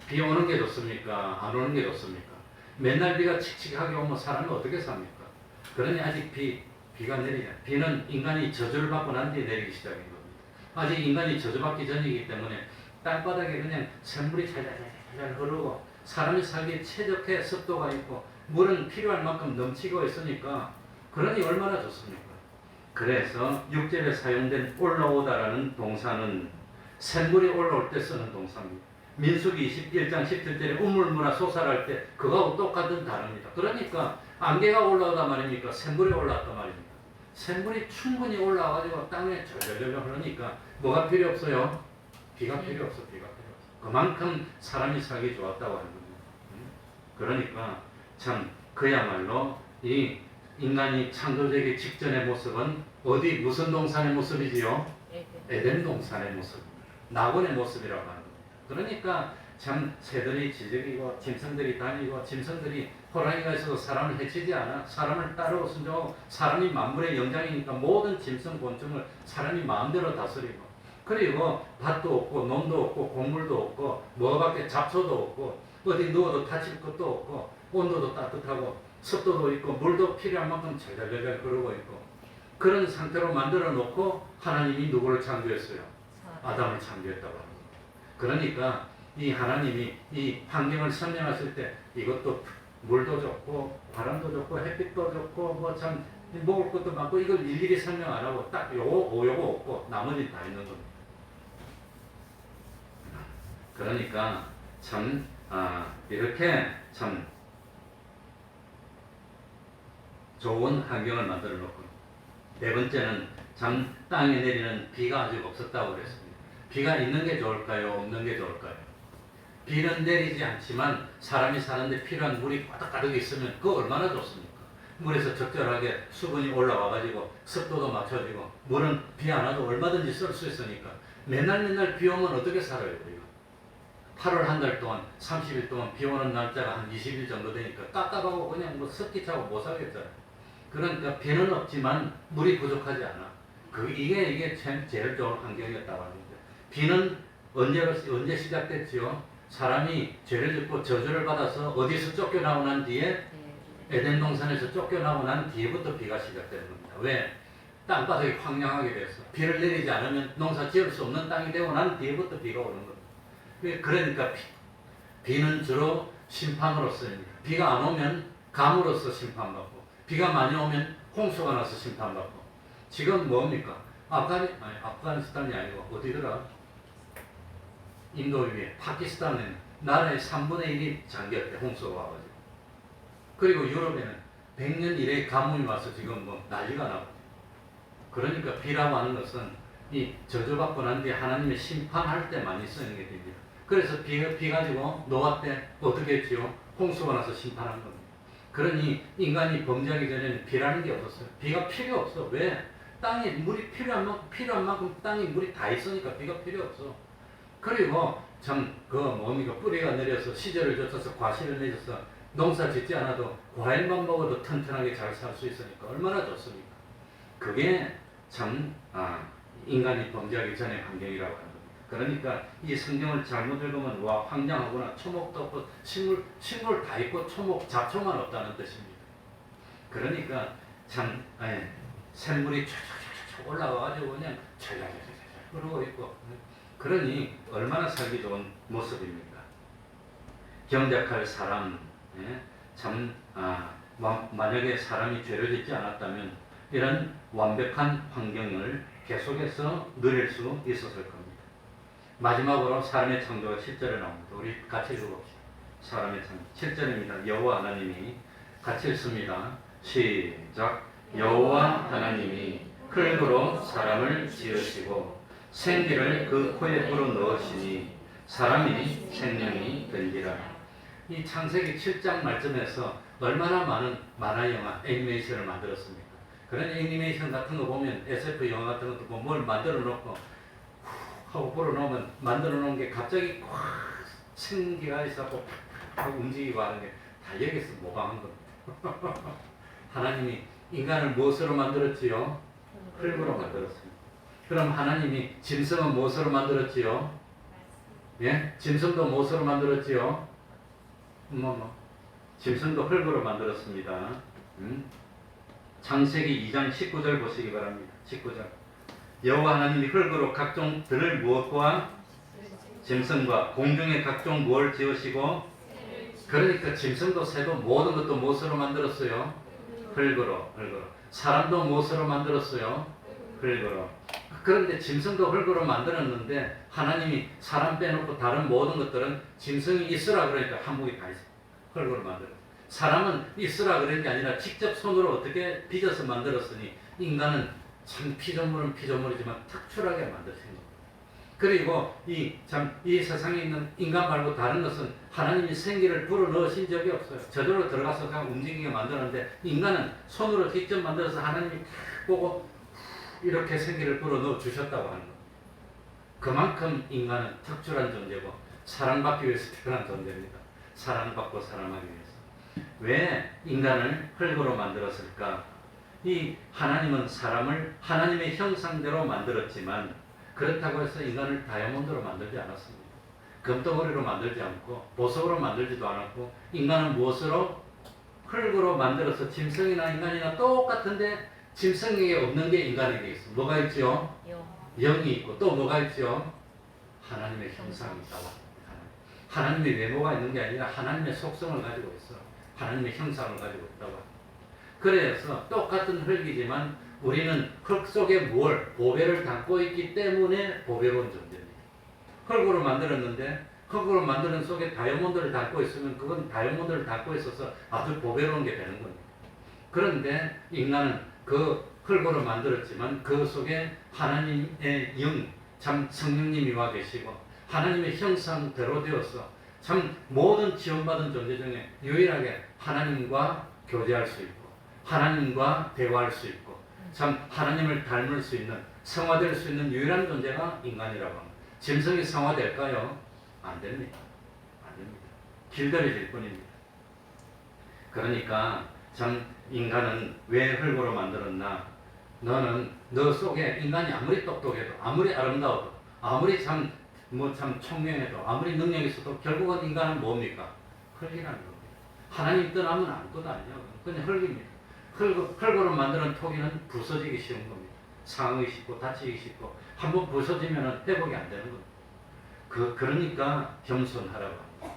비 오는 게 좋습니까? 안 오는 게 좋습니까? 맨날 비가 칙칙하게 오면 사람이 어떻게 삽니까? 그러니 아직 비가 내리냐. 비는 인간이 저주를 받고 난 뒤에 내리기 시작인 겁니다. 아직 인간이 저주받기 전이기 때문에 땅바닥에 그냥 샘물이 잘 흐르고 사람이 살기에 최적의 습도가 있고 물은 필요할 만큼 넘치고 있으니까 그러니 얼마나 좋습니까? 그래서 6절에 사용된 올라오다라는 동사는 샘물이 올라올 때 쓰는 동사입니다. 민수기 21장 17절에 우물물아 솟아날 때 그거하고 똑같은 단어입니다. 그러니까 안개가 올라오다 말입니까? 샘물이 올라왔단 말입니다. 샘물이 충분히 올라와가지고 땅에 절절절 흐르니까 뭐가 필요 없어요? 비가 필요 없어. 비가 필요 없어. 그만큼 사람이 살기 좋았다고 하는 겁니다. 그러니까 참 그야말로 이 인간이 창조되기 직전의 모습은 어디 무슨 동산의 모습이지요? 에덴 동산의 모습, 낙원의 모습이라고 하는 겁니다. 그러니까 참 새들이 지저귀고 짐승들이 다니고 짐승들이 호랑이가 있어도 사람을 해치지 않아. 사람을 따르고 순종하고 사람이 만물의 영장이니까 모든 짐승 곤충을 사람이 마음대로 다스리고 그리고 밭도 없고 논도 없고 곡물도 없고 뭐밖에 잡초도 없고 어디 누워도 다칠 것도 없고 온도도 따뜻하고 습도도 있고 물도 필요한 만큼 잘잘잘 흐르고 있고 그런 상태로 만들어 놓고 하나님이 누구를 창조했어요? 아담을 창조했다고 합니다. 그러니까 이 하나님이 이 환경을 설명하실 때 이것도 물도 좋고 바람도 좋고 햇빛도 좋고 뭐 참 먹을 것도 많고 이걸 일일이 설명 안 하고 딱 요거 없고 나머지는 다 있는 겁니다. 그러니까 참 이렇게 참 좋은 환경을 만들어 놓고 네 번째는 참 땅에 내리는 비가 아직 없었다고 그랬습니다. 비가 있는 게 좋을까요? 없는 게 좋을까요? 비는 내리지 않지만 사람이 사는데 필요한 물이 가득 있으면 그거 얼마나 좋습니까? 물에서 적절하게 수분이 올라와가지고 습도도 맞춰지고 물은 비 안 와도 얼마든지 쓸 수 있으니까 맨날 비 오면 어떻게 살아요 우리가? 8월 한 달 동안 30일 동안 비 오는 날짜가 한 20일 정도 되니까 깝깝하고 그냥 뭐 습기 차고 못 살겠잖아요. 그러니까 비는 없지만 물이 부족하지 않아. 이게 참 제일 좋은 환경이었다고 하는데 비는 언제 시작됐지요? 사람이 죄를 짓고 저주를 받아서 어디서 쫓겨나고 난 뒤에 에덴 동산에서 쫓겨나고 난 뒤에부터 비가 시작되는 겁니다. 왜? 땅바닥이 황량하게 돼서 비를 내리지 않으면 농사 지을 수 없는 땅이 되고 난 뒤에부터 비가 오는 겁니다. 그러니까 비는 주로 심판으로 쓰입니다. 비가 안 오면 감으로써 심판받고 비가 많이 오면 홍수가 나서 심판받고 지금 뭡니까? 아프가니스탄이 아니고 어디더라? 인도 위에 파키스탄은 나라의 3분의 1이 잠겼대 홍수가 와가지고 그리고 유럽에는 100년 이래 가뭄이 와서 지금 뭐 난리가 나고 그러니까 비라고 하는 것은 이 저주받고 난 뒤에 하나님의 심판할 때 많이 쓰는 게 됩니다. 그래서 비 가지고 노아 때 어떻게 했지요? 홍수가 나서 심판한 겁니다. 그러니 인간이 범죄하기 전에는 비라는 게 없었어요. 비가 필요 없어. 왜? 땅에 물이 필요한 만큼 땅에 물이 다 있으니까 비가 필요 없어. 그리고 참 뭡니까 뿌리가 내려서 시절을 젖어서 과실을 내줘서 농사 짓지 않아도 과일만 먹어도 튼튼하게 잘 살 수 있으니까 얼마나 좋습니까? 그게 참 인간이 범죄하기 전의 환경이라고 하는 겁니다. 그러니까 이 성경을 잘못 읽으면 와 황량하구나 초목도 없고 식물 다 있고 잡초만 없다는 뜻입니다. 그러니까 참 샘물이 촤촤촤 올라와가지고 그냥 촤촤촤 흐르고 있고 그러니 얼마나 살기 좋은 모습입니까? 경작할 사람 참 만약에 사람이 죄를 짓지 않았다면 이런 완벽한 환경을 계속해서 누릴 수 있었을 겁니다. 마지막으로 사람의 창조가 7절에 나옵니다. 우리 같이 읽어봅시다. 사람의 창조 7절입니다. 여호와 하나님이 같이 읽습니다. 시작. 여호와 하나님이 흙으로 사람을 지으시고 생기를 그 코에 불어넣으시니 사람이 생명이 된지라. 이 창세기 7장 말씀에서 얼마나 많은 만화 영화, 애니메이션을 만들었습니까? 그런 애니메이션 같은 거 보면 SF 영화 같은 것도 보면 뭘 만들어 놓고 하고 불어넣으면 만들어 놓은 게 갑자기 확 생기가 있어서 하고 움직이고 하는 게 다 여기서 모방한 겁니다. 하나님이 인간을 무엇으로 만들었지요? 흙으로 만들었습니다. 그럼 하나님이 짐승은 무엇으로 만들었지요? 예? 짐승도 무엇으로 만들었지요? 짐승도 흙으로 만들었습니다. 창세기 2장 19절 보시기 바랍니다. 19절. 여호와 하나님이 흙으로 각종 들을 무엇과 짐승과 공중의 각종 무엇을 지으시고, 그러니까 짐승도 새도 모든 것도 무엇으로 만들었어요? 흙으로. 사람도 무엇으로 만들었어요? 흙으로. 그런데 짐승도 흙으로 만들었는데 하나님이 사람 빼놓고 다른 모든 것들은 짐승이 있으라 그러니까 한복이 다 있어요. 흙으로 만들었어요. 사람은 있으라 그런 게 아니라 직접 손으로 어떻게 빚어서 만들었으니 인간은 참 피조물은 피조물이지만 특출하게 만드신 겁니다. 그리고 이 세상에 있는 인간 말고 다른 것은 하나님이 생기를 불어넣으신 적이 없어요. 저절로 들어가서 그냥 움직이게 만드는데 인간은 손으로 직접 만들어서 하나님이 보고 이렇게 생기를 불어넣어 주셨다고 하는 겁니다. 그만큼 인간은 특출한 존재고 사랑받기 위해서 태어난 존재입니다. 사랑받고 사랑하기 위해서. 왜 인간을 흙으로 만들었을까? 이 하나님은 사람을 하나님의 형상대로 만들었지만 그렇다고 해서 인간을 다이아몬드로 만들지 않았습니다. 금덩어리로 만들지 않고 보석으로 만들지도 않았고 인간은 무엇으로? 흙으로 만들어서 짐승이나 인간이나 똑같은데 짐승에게 없는 게 인간에게 있어. 뭐가 있죠? 영이 있고 또 뭐가 있죠? 하나님의 형상이 있다고 합니다. 하나님의 외모가 있는 게 아니라 하나님의 속성을 가지고 있어. 하나님의 형상을 가지고 있다고 합니다. 그래서 똑같은 흙이지만 우리는 흙 속에 보배를 담고 있기 때문에 보배로운 존재입니다. 흙으로 만들었는데 흙으로 만드는 속에 다이아몬드를 담고 있으면 그건 다이아몬드를 담고 있어서 아주 보배로운 게 되는 겁니다. 그런데 인간은 그 흙으로 만들었지만 그 속에 하나님의 영, 참 성령님이 와 계시고 하나님의 형상대로 되어서 참 모든 지원받은 존재 중에 유일하게 하나님과 교제할 수 있고 하나님과 대화할 수 있고 참 하나님을 닮을 수 있는 성화될 수 있는 유일한 존재가 인간이라고 합니다. 짐승이 성화될까요? 안 됩니다. 안 됩니다. 길들여질 뿐입니다. 그러니까 참 인간은 왜 흙으로 만들었나? 너는 너 속에 인간이 아무리 똑똑해도 아무리 아름다워도 아무리 참 총명해도 아무리 능력이 있어도 결국은 인간은 뭡니까? 흙이라는 겁니다. 하나님 떠나면 아무것도 아니에요. 그냥 흙입니다. 흙으로 만드는 토기는 부서지기 쉬운 겁니다. 상하기 쉽고 다치기 쉽고 한번 부서지면 회복이 안 되는 겁니다. 그러니까 겸손하라고 합니다.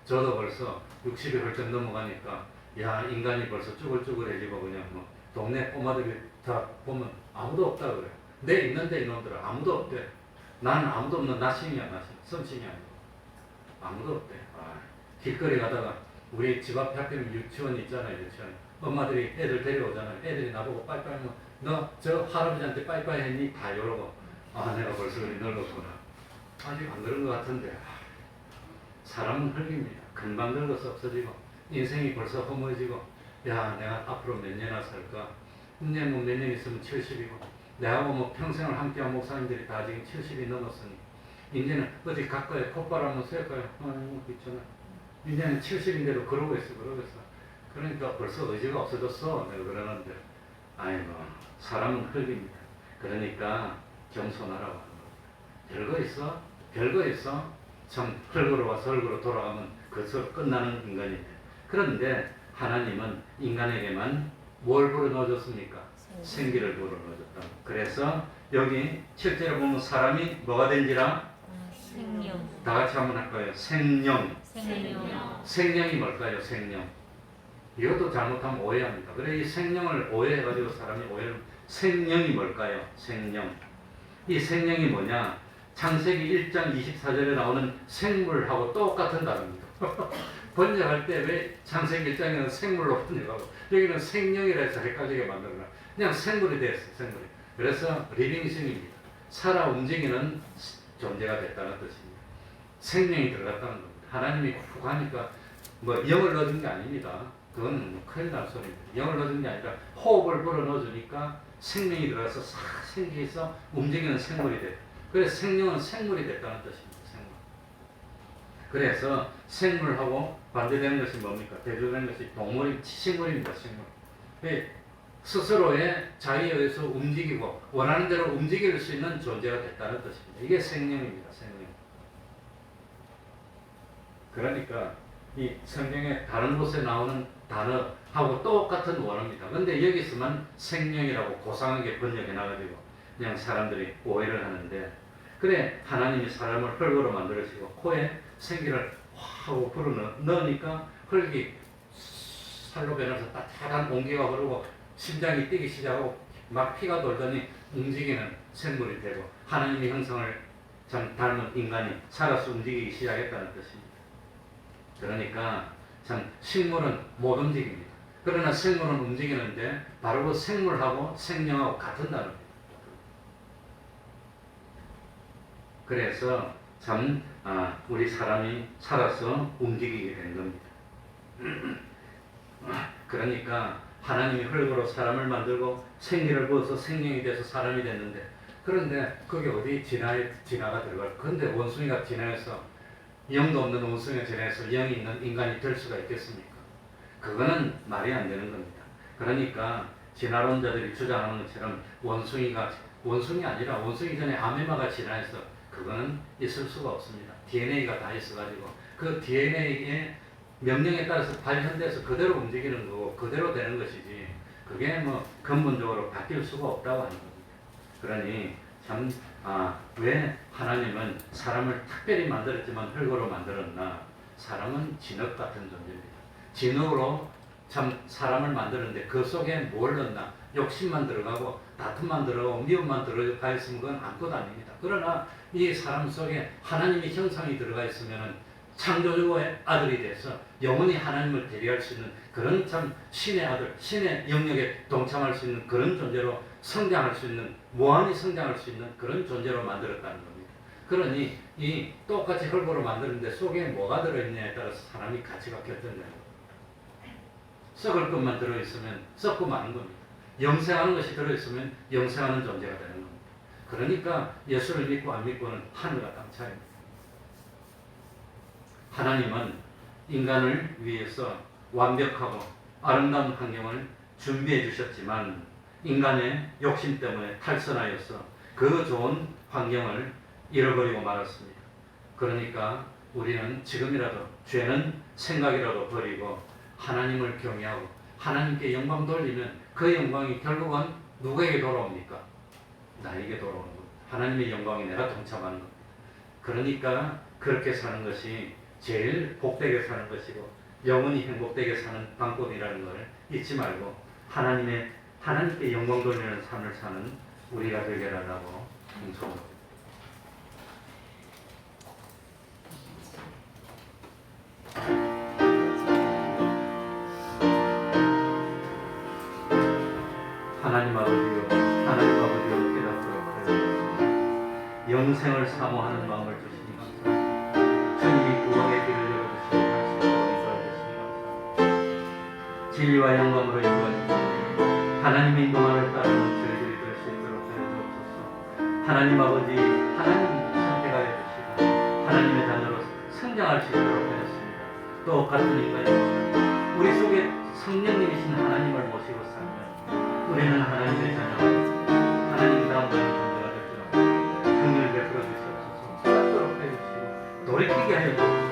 저도 벌써 60이 훌쩍 넘어가니까 야 인간이 벌써 쭈글쭈글해지고 그냥 동네 꼬마들이 다 보면 아무도 없다 그래요. 내 있는데 이놈들은 아무도 없대. 나는 아무도 없는 나심이야 썸심이 아니고 아무도 없대. 길거리 가다가 우리 집 앞에 하필 유치원 있잖아요. 유치원. 엄마들이 애들 데려오잖아요. 애들이 나보고 빠이빠이 하면 너 저 할아버지한테 빠이빠이 했니? 다 이러고 내가 벌써 그리 늙었구나. 아직 안 그런 것 같은데 사람은 흙입니다. 금방 늙어서 없어지고 인생이 벌써 허무해지고 야 내가 앞으로 몇 년이나 살까? 몇 년 있으면 70이고 내하고 평생을 함께한 목사님들이 다 지금 70이 넘었으니 이제는 어디 가까이 콧바람 한번 쐴까요? 있잖아. 이제는 70인데도 그러고 있어. 그러니까 벌써 의지가 없어졌어. 내가 그러는데 아이고 사람은 흙입니다. 그러니까 겸손하라고 하는 겁니다. 별거 있어? 참 흙으로 와서 흙으로 돌아가면 그것으로 끝나는 인간인데 그런데 하나님은 인간에게만 뭘 불어넣어줬습니까? 생기를 불어넣어줬다. 그래서 여기 7절에 보면 사람이 뭐가 된지라? 생명. 다 같이 한번 할까요? 생명. 생명. 생명이 뭘까요? 생명. 이것도 잘못하면 오해합니다. 그래 이 생명을 오해해가지고 사람이 오해를 생명이 뭘까요? 생명. 이 생명이 뭐냐? 창세기 1장 24절에 나오는 생물하고 똑같은 단어입니다. 번역할 때 왜 창세기 1장에는 생물로 번역하고 여기는 생명이라 해서 헷갈리게 만들어놔. 그냥 생물이 됐어요. 생물이. 그래서 리빙싱입니다. 살아 움직이는 존재가 됐다는 뜻입니다. 생명이 들어갔다는 겁니다. 하나님이 훅 하니까 뭐 영을 넣어준 게 아닙니다. 그건 뭐 큰일 날 소리입니다. 영을 넣어준 게 아니라 호흡을 불어 넣어주니까 생명이 들어가서 싹 생기서 움직이는 생물이 됐다. 그래서 생명은 생물이 됐다는 뜻입니다. 생물. 그래서 생물하고 반대되는 것이 뭡니까? 대조되는 것이 동물이 식물입니다. 식물. 스스로의 자의에 의해서 움직이고 원하는 대로 움직일 수 있는 존재가 됐다는 뜻입니다. 이게 생명입니다. 생명. 그러니까 이 성경의 다른 곳에 나오는 단어하고 똑같은 원어입니다. 근데 여기서만 생명이라고 고상하게 번역해 놔가지고 그냥 사람들이 오해를 하는데, 그래 하나님이 사람을 흙으로 만들으시고 코에 생기를 확 하고 불어 넣으니까 흙이 살로 변해서 따뜻한 공기가 흐르고 심장이 뛰기 시작하고 막 피가 돌더니 움직이는 생물이 되고 하나님의 형상을 참 닮은 인간이 살아서 움직이기 시작했다는 뜻입니다. 그러니까 참 식물은 못 움직입니다. 그러나 생물은 움직이는데 바로 그 생물하고 생명하고 같은 단어입니다. 그래서 참 우리 사람이 살아서 움직이게 된 겁니다. 그러니까 하나님이 흙으로 사람을 만들고 생기를 부어서 생명이 돼서 사람이 됐는데, 그런데 그게 어디 진화가 들어갈? 근데 원숭이가 진화해서 영도 없는 원숭이가 진화해서 영이 있는 인간이 될 수가 있겠습니까? 그거는 말이 안 되는 겁니다. 그러니까 진화론자들이 주장하는 것처럼 원숭이 아니라 원숭이 전에 아메바가 진화해서 그거는 있을 수가 없습니다. DNA가 다 있어가지고 그 DNA의 명령에 따라서 발현돼서 그대로 움직이는 거고 그대로 되는 것이지 그게 뭐 근본적으로 바뀔 수가 없다고 하는 겁니다. 그러니 참 왜 하나님은 사람을 특별히 만들었지만 흙으로 만들었나? 사람은 진흙 같은 존재입니다. 진흙으로 참 사람을 만드는데 그 속에 뭘 넣나? 욕심만 들어가고 다툼만 들어가고 미움만 들어가 있으면 그건 아무것도 아닙니다. 그러나 이 사람 속에 하나님의 형상이 들어가 있으면 창조주의 아들이 돼서 영원히 하나님을 대리할 수 있는 그런 참 신의 아들, 신의 영역에 동참할 수 있는 그런 존재로 성장할 수 있는, 무한히 성장할 수 있는 그런 존재로 만들었다는 겁니다. 그러니 이 똑같이 흙으로 만드는데 속에 뭐가 들어있냐에 따라서 사람이 가치가 결정되는 겁니다. 썩을 것만 들어있으면 썩고 마는 겁니다. 영생하는 것이 들어있으면 영생하는 존재가 되는 겁니다. 그러니까 예수를 믿고 안 믿고는 하늘과 땅 차이입니다. 하나님은 인간을 위해서 완벽하고 아름다운 환경을 준비해 주셨지만 인간의 욕심 때문에 탈선하여서 그 좋은 환경을 잃어버리고 말았습니다. 그러니까 우리는 지금이라도 죄는 생각이라도 버리고 하나님을 경외하고 하나님께 영광 돌리면 그 영광이 결국은 누구에게 돌아옵니까? 나에게 돌아오는 겁니다. 하나님의 영광이 내가 동참하는 겁니다. 그러니까 그렇게 사는 것이 제일 복되게 사는 것이고 영원히 행복되게 사는 방법이라는 것을 잊지 말고 하나님께 영광 돌리는 삶을 사는 우리가 되게 하라고 공송합니다. 하나님 아버지여 깨닫도록 하여 영생을 사모하는 마음을 주시니 감사합니다. 주님이 구원의 길을 열어주시고 말씀으로 인도하시니 감사합니다. 진리와 영광으로 인도하시니 하나님의 인도만을 따르는 저희들이 될 수 있도록 하여 주옵소서. 하나님 아버지, 하나님 선택하여 주시고 하나님의 자녀로 성장할 수 있도록 하였습니다. 똑같은 인간입니다. 우리 속에 성령님이신 하나님을 모시고 살면 우리는 하나님의 자녀가 하나님 다음 되는 존재가 될지라 긍휼을 베풀어 주시옵소서. 깨닫도록 해주시고 돌이키게 하여 주옵소서.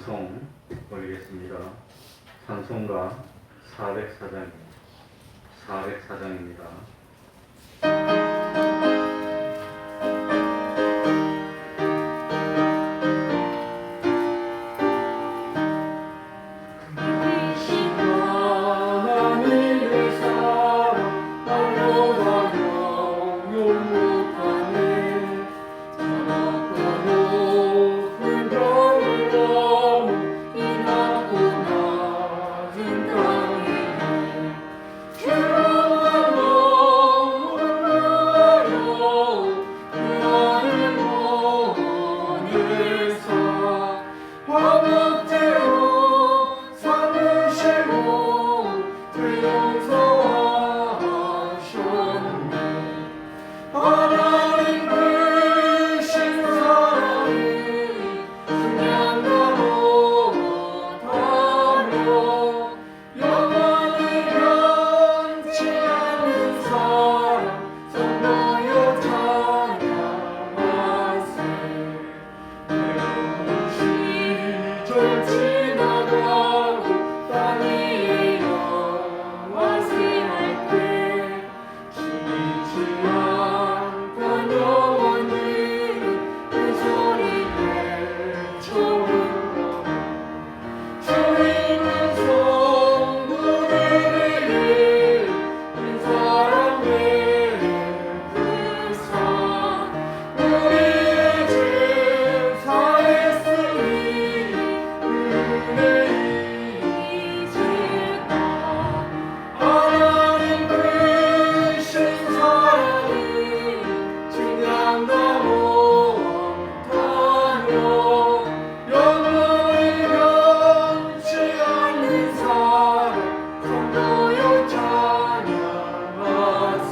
찬송 올리겠습니다. 찬송가 404장입니다. 하나님의 사랑 날로다 영영 못하네 저녁과 높은 별을 넘어 이 낮고 낮은 땅에 주로만 넘어가요 그 하늘 보내사 화목제로 삼으시고 되용서하셨네 하나님 크신 사랑이 그냥가로 타며 영원히 변치 않는 사랑 성도여 찬양하세 시절 지나가고 땅 위에 영화생할 때 지지 않던 영혼들은 그 소리 외쳐불어 주 있는 성도들에게 큰 사랑 베푸사 우리의 죄 사했으니 은혜 잊을까 하나님 크신 사랑이 증량도 못하며 영원히 변치 않는 사랑 성도여 찬양하세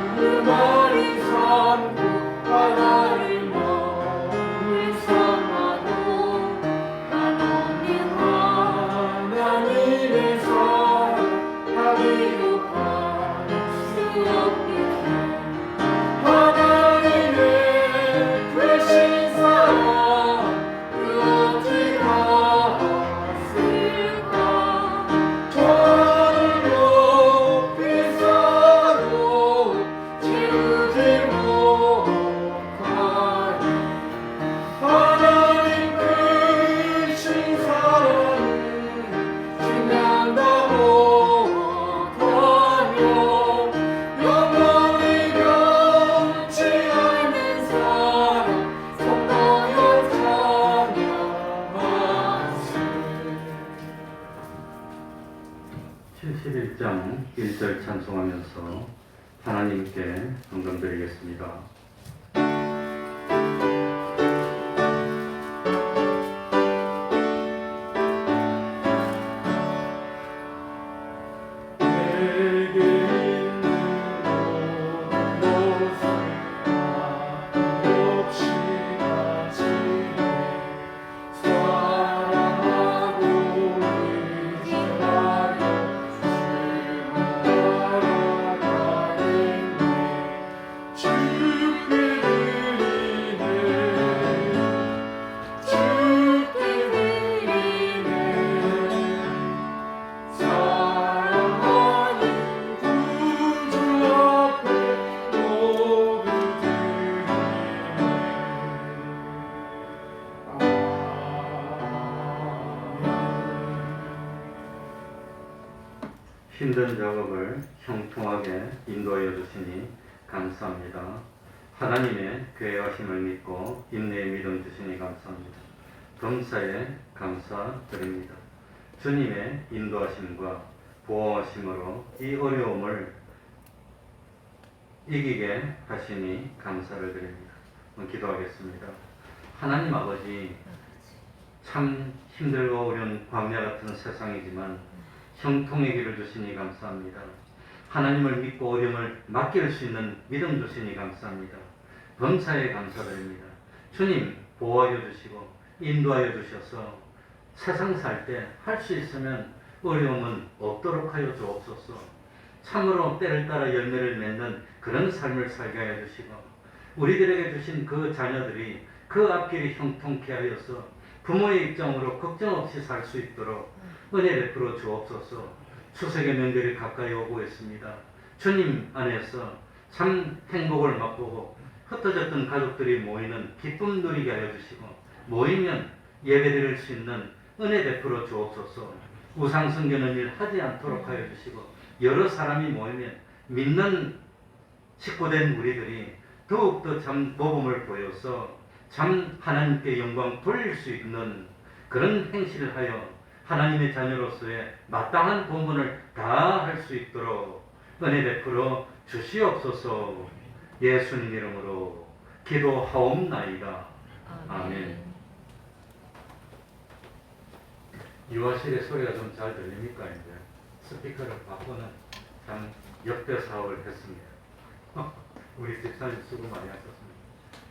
그 머리 삼고 바다를 머물 삼아도 난 없는 하나님의 사랑 하기로 할수 없겠네 하나님의 크신 사랑 그 어찌 갔을까 저 하늘 높이 쌓아도 채우지 못하니 하나님 크신 사랑은 증량도 못하며 영원히 변치 않는 사랑 성도여 찬양하세 71장 1절 찬송하면서 하나님께 영광드리겠습니다. 내게 있는 것을 없이 가지네 사랑하고 의지하여 주를 따라가겠네 주께 드리네 주께 드리네 사랑하는 구주 앞에 모두 힘든 작업을 형통하게 인도하여 주시니 감사합니다. 하나님의 괴하심을 믿고 인내의 믿음 주시니 감사합니다. 범사에 감사드립니다. 주님의 인도하심과 보호하심으로 이 어려움을 이기게 하시니 감사를 드립니다. 기도하겠습니다. 하나님 아버지, 참 힘들고 어려운 광야 같은 세상이지만 형통의 길을 주시니 감사합니다. 하나님을 믿고 어려움을 맡길 수 있는 믿음 주시니 감사합니다. 범사에 감사드립니다. 주님 보호하여 주시고 인도하여 주셔서 세상 살 때 할 수 있으면 어려움은 없도록 하여 주옵소서. 참으로 때를 따라 열매를 맺는 그런 삶을 살게 하여 주시고 우리들에게 주신 그 자녀들이 그 앞길이 형통케 하여서 부모의 입장으로 걱정 없이 살 수 있도록 은혜 베풀어 주옵소서. 추석의 명절이 가까이 오고 있습니다. 주님 안에서 참 행복을 맛보고 흩어졌던 가족들이 모이는 기쁨 누리게 하여 주시고, 모이면 예배드릴 수 있는 은혜 베풀어 주옵소서. 우상 섬기는 일 하지 않도록 하여 주시고, 여러 사람이 모이면 믿는 식구된 우리들이 더욱더 참 모범을 보여서 참 하나님께 영광 돌릴 수 있는 그런 행실을 하여 하나님의 자녀로서의 마땅한 본분을 다할 수 있도록 은혜 베풀어 주시옵소서. 예수님 이름으로 기도하옵나이다. 아멘. 유아실의 소리가 좀 잘 들립니까? 이제 스피커를 바꾸는 참 역대 사업을 했습니다. 우리 집사님 수고 많이 하셨습니다.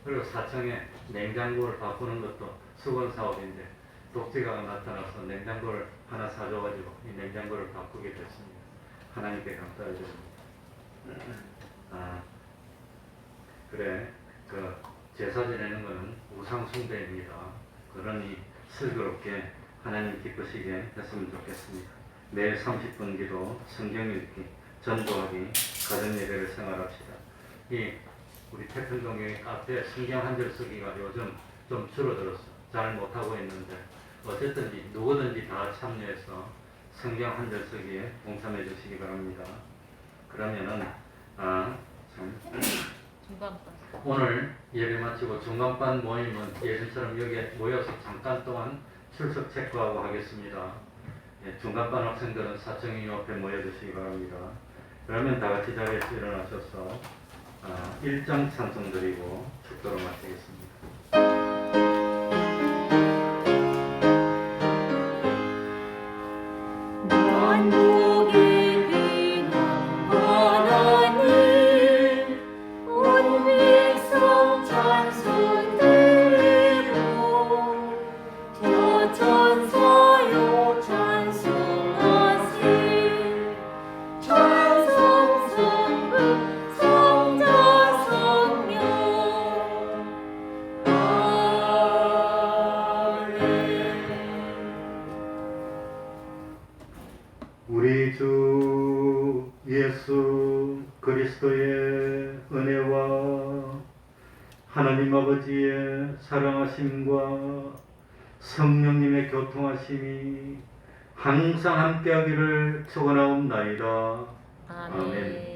그리고 4층에 냉장고를 바꾸는 것도 수건 사업인데 독재가 나타나서 냉장고를 하나 사줘가지고 이 냉장고를 바꾸게 됐습니다. 하나님께 감사드립니다. 그래, 그 제사 지내는 것은 우상 숭배입니다. 그러니 슬기롭게 하나님 기쁘시게 했으면 좋겠습니다. 매일 30분 기도, 성경 읽기, 전도하기, 가정 예배를 생활합시다. 이 우리 태평동의 카페 성경 한 절 쓰기가 요즘 좀 줄어들었어. 잘 못하고 있는데 어쨌든지 누구든지 다 참여해서 성경 한 절 쓰기에 동참해 주시기 바랍니다. 그러면은 중간반. 오늘 예배 마치고 중간반 모임은 예전처럼 여기에 모여서 잠깐 동안 출석 체크하고 하겠습니다. 예, 중간반 학생들은 4층 옆에 모여주시기 바랍니다. 그러면 다 같이 자리에서 일어나셔서 1장 찬송 드리고 축도로 마치겠습니다. 만국의 비나 하나님 온 백성 찬송 드리고 저 천사여 찬송하세 찬송 성부 성자 성령 우리 주 예수 그리스도의 은혜와 하나님 아버지의 사랑하심과 성령님의 교통하심이 항상 함께하기를 축원하옵나이다. 아멘.